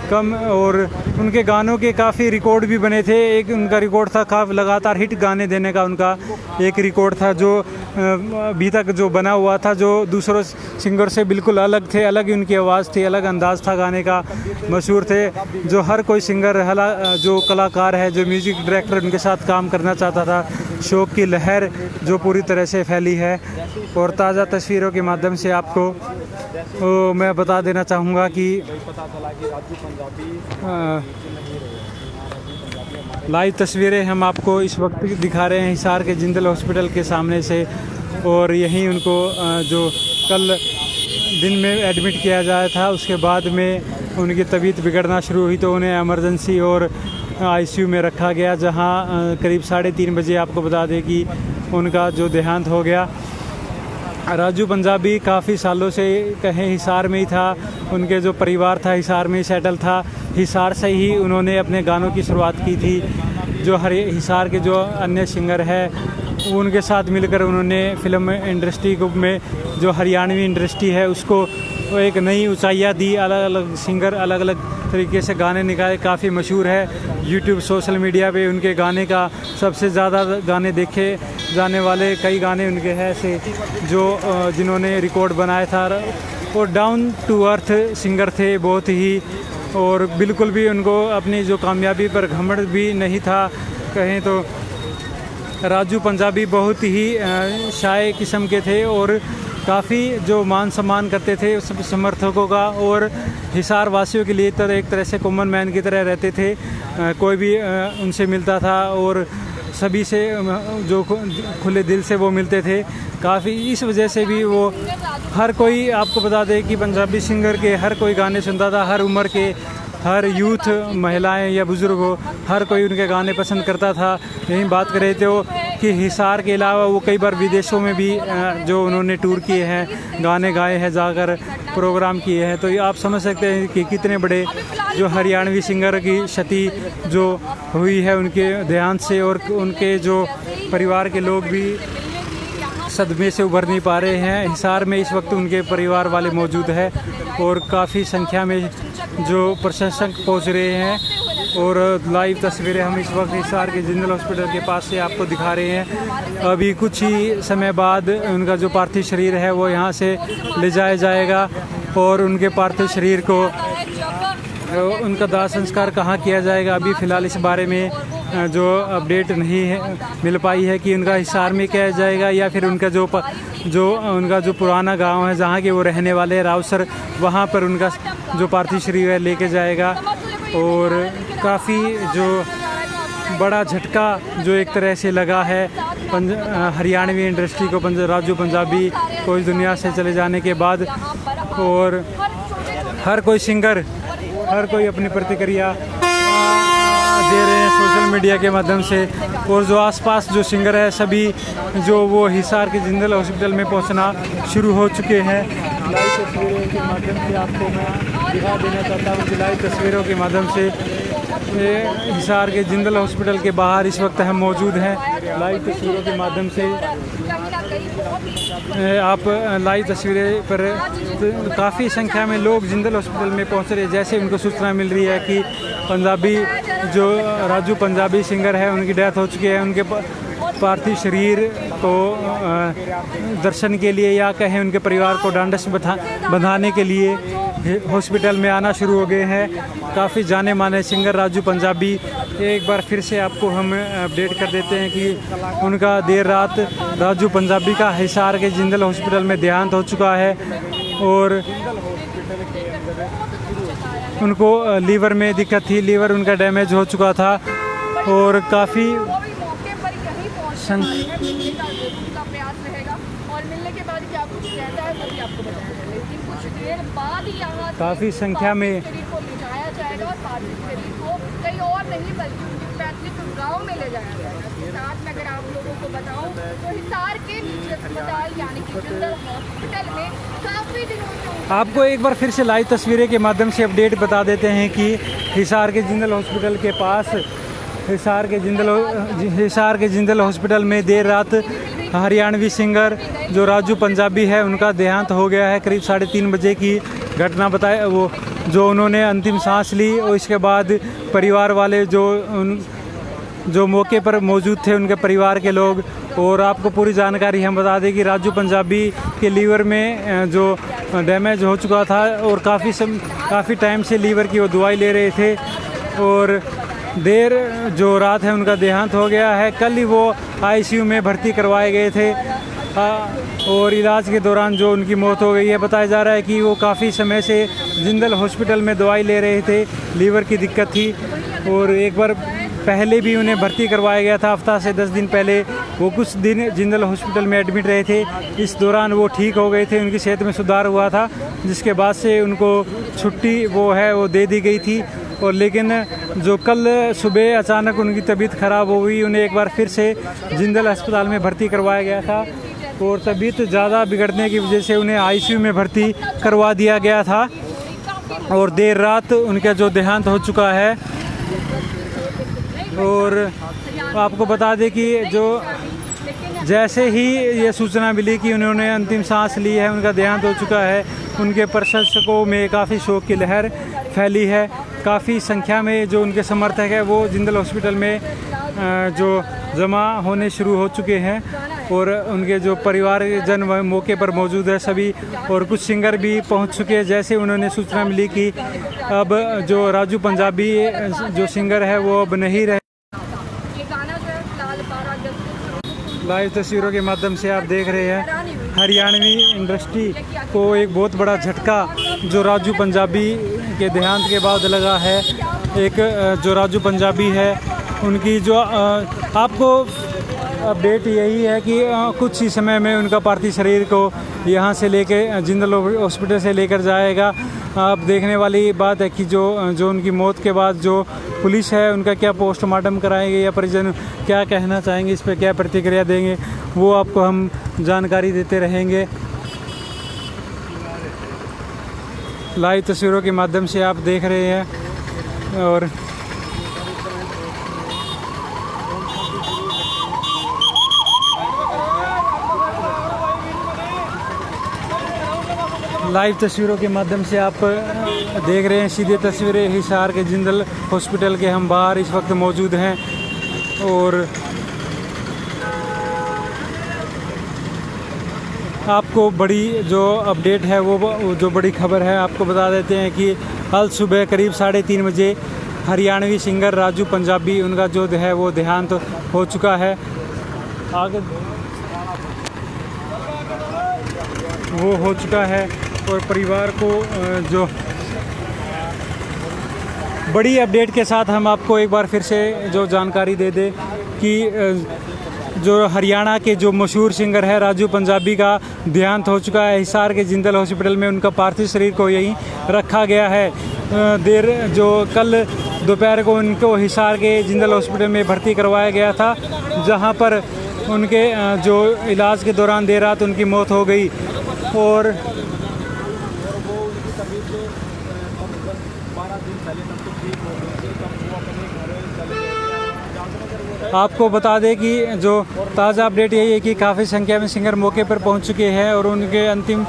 और उनके गानों के काफ़ी रिकॉर्ड भी बने थे। एक उनका रिकॉर्ड था काफ़ी लगातार हिट गाने देने का, उनका एक रिकॉर्ड था जो अभी तक जो बना हुआ था जो दूसरों सिंगर से बिल्कुल अलग थे, अलग ही उनकी आवाज़ थी, अलग अंदाज़ था गाने का, मशहूर थे। जो हर कोई सिंगर जो कलाकार है जो म्यूज़िक डायरेक्टर उनके साथ काम करना चाहता था। शौक की लहर जो पूरी तरह से फैली है। और ताज़ा तस्वीरों के माध्यम से आपको मैं बता देना चाहूँगा कि लाइव तस्वीरें हम आपको इस वक्त दिखा रहे हैं हिसार के जिंदल हॉस्पिटल के सामने से। और यहीं उनको जो कल दिन में एडमिट किया जाया था उसके बाद में उनकी तबीयत बिगड़ना शुरू हुई तो उन्हें इमरजेंसी और आईसीयू में रखा गया, जहां करीब 3:30 बजे आपको बता दें कि उनका जो देहांत हो गया। राजू पंजाबी काफ़ी सालों से कहें हिसार में ही था, उनके जो परिवार था हिसार में ही सेटल था। हिसार से ही उन्होंने अपने गानों की शुरुआत की थी। जो हिसार के जो अन्य सिंगर हैं उनके साथ मिलकर उन्होंने फिल्म इंडस्ट्री को में जो हरियाणवी इंडस्ट्री है उसको एक नई ऊंचाइयाँ दी। अलग अलग सिंगर अलग अलग तरीके से गाने निकाले, काफ़ी मशहूर है। यूट्यूब सोशल मीडिया पे उनके गाने का सबसे ज़्यादा गाने देखे जाने वाले कई गाने उनके हैं ऐसे जो जिन्होंने रिकॉर्ड बनाया था। और डाउन टू अर्थ सिंगर थे बहुत ही, और बिल्कुल भी उनको अपनी जो कामयाबी पर घमंड भी नहीं था कहें तो। राजू पंजाबी बहुत ही शाय किस्म के थे और काफ़ी जो मान सम्मान करते थे सब समर्थकों का, और हिसार वासियों के लिए एक तरह से कॉमन मैन की तरह रहते थे। कोई भी उनसे मिलता था और सभी से जो खुले दिल से वो मिलते थे काफ़ी। इस वजह से भी वो हर कोई, आपको बता दें कि पंजाबी सिंगर के हर कोई गाने सुनता था, हर उम्र के, हर यूथ, महिलाएं या बुज़ुर्ग हो, हर कोई उनके गाने पसंद करता था। यही बात कर रहे थे वो कि हिसार के अलावा वो कई बार विदेशों में भी जो उन्होंने टूर किए हैं, गाने गाए हैं, जाकर प्रोग्राम किए हैं। तो ये आप समझ सकते हैं कि कितने बड़े जो हरियाणवी सिंगर की क्षति जो हुई है उनके देहांत से, और उनके जो परिवार के लोग भी सदमे से उभर नहीं पा रहे हैं। हिसार में इस वक्त उनके परिवार वाले मौजूद है और काफ़ी संख्या में जो प्रशंसक पहुंच रहे हैं। और लाइव तस्वीरें हम इस वक्त हिसार के जिंदल हॉस्पिटल के पास से आपको दिखा रहे हैं। अभी कुछ ही समय बाद उनका जो पार्थिव शरीर है वो यहाँ से ले जाया जाएगा, और उनके पार्थिव शरीर को उनका दाह संस्कार कहाँ किया जाएगा अभी फ़िलहाल इस बारे में जो अपडेट नहीं है मिल पाई है कि उनका हिसार में किया जाएगा या फिर उनका उनका जो पुराना गांव है जहां के वो रहने वाले हैं रावसर, वहां पर उनका जो पार्थिव शरीर है लेके जाएगा। और काफ़ी जो बड़ा झटका जो एक तरह से लगा है हरियाणवी इंडस्ट्री को, राजू पंजाबी को इस दुनिया से चले जाने के बाद। और हर कोई सिंगर, हर कोई अपनी प्रतिक्रिया दे रहे हैं सोशल मीडिया के माध्यम से। और जो आसपास जो सिंगर है सभी जो वो हिसार के जिंदल हॉस्पिटल में पहुंचना शुरू हो चुके हैं। लाइव तस्वीरों के माध्यम से आपको मैं दिखा देना चाहता हूँ कि लाइव तस्वीरों के माध्यम से हिसार के जिंदल हॉस्पिटल के बाहर इस वक्त हम मौजूद हैं। लाइव तस्वीरों के माध्यम से आप लाइव तस्वीरें पर काफ़ी संख्या में लोग जिंदल हॉस्पिटल में पहुंच रहे हैं। जैसे उनको सूचना मिल रही है कि पंजाबी जो राजू पंजाबी सिंगर है उनकी डेथ हो चुकी है, उनके पार्थिव शरीर को दर्शन के लिए या कहें उनके परिवार को ढांढस बंधाने के लिए हॉस्पिटल में आना शुरू हो गए हैं काफ़ी जाने माने सिंगर राजू पंजाबी। एक बार फिर से आपको हम अपडेट कर देते हैं कि उनका देर रात राजू पंजाबी का हिसार के जिंदल हॉस्पिटल में देहांत हो चुका है, और उनको लीवर में दिक्कत थी, लीवर उनका डैमेज हो चुका था। और काफ़ी काफ़ी संख्या में कहीं और नहीं बल्कि उनके पैतृक गांव में ले जाया जाएगा। साथ में अगर आप लोगों को बताऊं तो हिसार के निजी अस्पताल यानी कि जिंदल हॉस्पिटल में काफ़ी दिनों से आपको एक बार फिर से लाइव तस्वीरें के माध्यम से अपडेट बता देते हैं कि हिसार के जिंदल हॉस्पिटल के पास हिसार के जिंदल हॉस्पिटल में देर रात हरियाणवी सिंगर जो राजू पंजाबी है उनका देहांत हो गया है। करीब 3:30 बजे की घटना बताया वो जो उन्होंने अंतिम सांस ली, और इसके बाद परिवार वाले जो मौके पर मौजूद थे उनके परिवार के लोग। और आपको पूरी जानकारी हम बता दें कि राजू पंजाबी के लीवर में जो डैमेज हो चुका था और काफ़ी टाइम से लीवर की वो दवाई ले रहे थे, और देर जो रात है उनका देहांत हो गया है। कल ही वो आईसीयू में भर्ती करवाए गए थे और इलाज के दौरान जो उनकी मौत हो गई है। बताया जा रहा है कि वो काफ़ी समय से जिंदल हॉस्पिटल में दवाई ले रहे थे, लीवर की दिक्कत थी, और एक बार पहले भी उन्हें भर्ती करवाया गया था। हफ्ता से 10 दिन पहले वो कुछ दिन जिंदल हॉस्पिटल में एडमिट रहे थे। इस दौरान वो ठीक हो गए थे, उनकी सेहत में सुधार हुआ था, जिसके बाद से उनको छुट्टी वो दे दी गई थी। और लेकिन जो कल सुबह अचानक उनकी तबीयत ख़राब हो गई, उन्हें एक बार फिर से जिंदल अस्पताल में भर्ती करवाया गया था, और तबीयत ज़्यादा बिगड़ने की वजह से उन्हें आईसीयू में भर्ती करवा दिया गया था। और देर रात उनका जो देहांत हो चुका है। और आपको बता दें कि जो जैसे ही ये सूचना मिली कि उन्होंने अंतिम सांस ली है, उनका देहांत हो चुका है, उनके प्रशंसकों में काफ़ी शोक की लहर फैली है। काफ़ी संख्या में जो उनके समर्थक हैं वो जिंदल हॉस्पिटल में जो जमा होने शुरू हो चुके हैं और उनके जो परिवारजन मौके पर मौजूद है सभी, और कुछ सिंगर भी पहुंच चुके हैं। जैसे उन्होंने सूचना मिली कि अब जो राजू पंजाबी जो सिंगर है वो अब नहीं रहे। लाइव तस्वीरों के माध्यम से आप देख रहे हैं हरियाणवी इंडस्ट्री को एक बहुत बड़ा झटका जो राजू पंजाबी के देहांत के बाद लगा है। एक जो राजू पंजाबी है उनकी जो आपको अपडेट यही है कि कुछ ही समय में उनका पार्थिव शरीर को यहाँ से लेके जिंदल हॉस्पिटल से लेकर जाएगा। अब देखने वाली बात है कि जो उनकी मौत के बाद जो पुलिस है उनका क्या पोस्टमार्टम कराएंगे या परिजन क्या कहना चाहेंगे, इस पर क्या प्रतिक्रिया देंगे, वो आपको हम जानकारी देते रहेंगे। लाइव तस्वीरों के माध्यम से आप देख रहे हैं और लाइव तस्वीरों के माध्यम से आप देख रहे हैं सीधे तस्वीरें हिसार के जिंदल हॉस्पिटल के हम बाहर इस वक्त मौजूद हैं। और आपको बड़ी जो अपडेट है वो जो बड़ी खबर है आपको बता देते हैं कि कल सुबह करीब 3:30 बजे हरियाणवी सिंगर राजू पंजाबी उनका जो है वो देहांत हो चुका है। आगे वो हो चुका है और परिवार को जो बड़ी अपडेट के साथ हम आपको एक बार फिर से जो जानकारी दे दें कि जो हरियाणा के जो मशहूर सिंगर है राजू पंजाबी का देहांत हो चुका है। हिसार के जिंदल हॉस्पिटल में उनका पार्थिव शरीर को यहीं रखा गया है। जो कल दोपहर को उनको हिसार के जिंदल हॉस्पिटल में भर्ती करवाया गया था, जहां पर उनके जो इलाज के दौरान देर रात उनकी मौत हो गई। और आपको बता दें कि जो ताज़ा अपडेट यही है कि काफ़ी संख्या में सिंगर मौके पर पहुंच चुके हैं और उनके अंतिम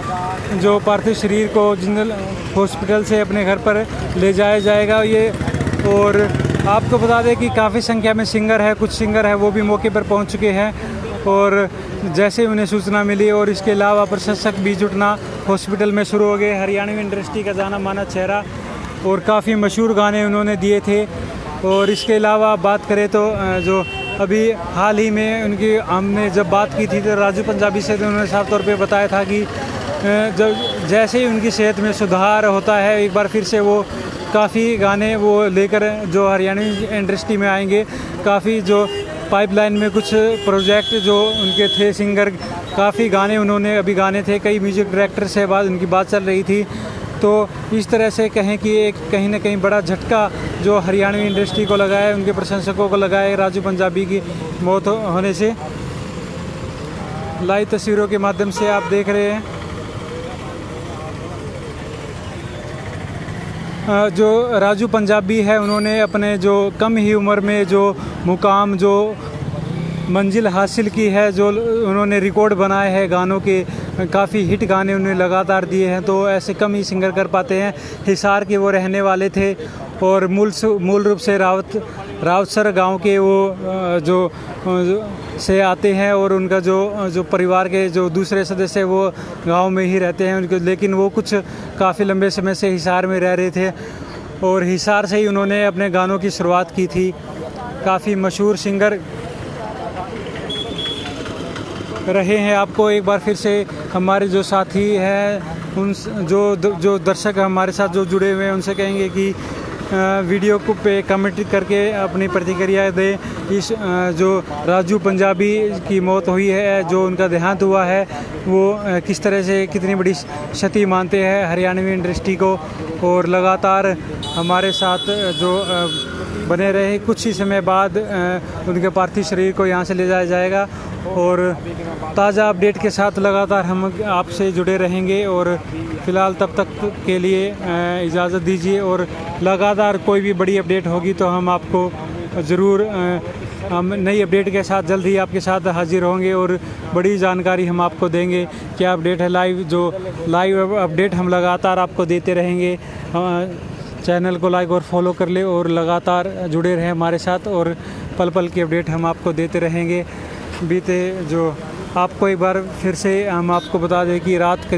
जो पार्थिव शरीर को जिंदल हॉस्पिटल से अपने घर पर ले जाया जाएगा ये। और आपको बता दें कि काफ़ी संख्या में सिंगर है, कुछ सिंगर है वो भी मौके पर पहुंच चुके हैं और जैसे उन्हें सूचना मिली। और इसके अलावा प्रशंसक भी जुटना हॉस्पिटल में शुरू हो गए। हरियाणवी इंडस्ट्री का जाना माना चेहरा और काफ़ी मशहूर गाने उन्होंने दिए थे। और इसके अलावा बात करें तो जो अभी हाल ही में उनकी हमने जब बात की थी तो राजू पंजाबी से तो उन्होंने साफ तौर पे बताया था कि जब जैसे ही उनकी सेहत में सुधार होता है एक बार फिर से वो काफ़ी गाने वो लेकर जो हरियाणवी इंडस्ट्री में आएंगे। काफ़ी जो पाइपलाइन में कुछ प्रोजेक्ट जो उनके थे सिंगर, काफ़ी गाने उन्होंने अभी गाने थे, कई म्यूजिक डायरेक्टर से उनकी बात चल रही थी। तो इस तरह से कहें कि एक कहीं ना कहीं बड़ा झटका जो हरियाणवी इंडस्ट्री को लगा है, उनके प्रशंसकों को लगा है राजू पंजाबी की मौत होने से। लाइव तस्वीरों के माध्यम से आप देख रहे हैं जो राजू पंजाबी है उन्होंने अपने जो कम ही उम्र में जो मुकाम जो मंजिल हासिल की है, जो उन्होंने रिकॉर्ड बनाए हैं गानों के, काफ़ी हिट गाने उन्हें लगातार दिए हैं, तो ऐसे कम ही सिंगर कर पाते हैं। हिसार के वो रहने वाले थे और मूल रूप से रावतसर गांव के वो जो से आते हैं और उनका जो परिवार के जो दूसरे सदस्य वो गांव में ही रहते हैं उनके, लेकिन वो कुछ काफ़ी लंबे समय से हिसार में रह रहे थे और हिसार से ही उन्होंने अपने गानों की शुरुआत की थी। काफ़ी मशहूर सिंगर रहे हैं। आपको एक बार फिर से हमारे जो साथी हैं उन जो दर्शक हमारे साथ जो जुड़े हुए हैं उनसे कहेंगे कि वीडियो को पे कमेंट करके अपनी प्रतिक्रिया दें। इस जो राजू पंजाबी की मौत हुई है, जो उनका देहांत हुआ है, वो किस तरह से कितनी बड़ी क्षति मानते हैं हरियाणवी इंडस्ट्री को। और लगातार हमारे साथ जो बने रहे, कुछ ही समय बाद उनके पार्थिव शरीर को यहाँ से ले जाया जाएगा और ताज़ा अपडेट के साथ लगातार हम आपसे जुड़े रहेंगे। और फ़िलहाल तब तक के लिए इजाज़त दीजिए, और लगातार कोई भी बड़ी अपडेट होगी तो हम आपको ज़रूर हम नई अपडेट के साथ जल्द ही आपके साथ हाजिर होंगे और बड़ी जानकारी हम आपको देंगे। क्या अपडेट है लाइव अपडेट हम लगातार आपको देते रहेंगे। चैनल को लाइक और फॉलो कर ले और लगातार जुड़े रहें हमारे साथ, और पल पल की अपडेट हम आपको देते रहेंगे। बीते जो आपको एक बार फिर से हम आपको बता दें कि रात करीब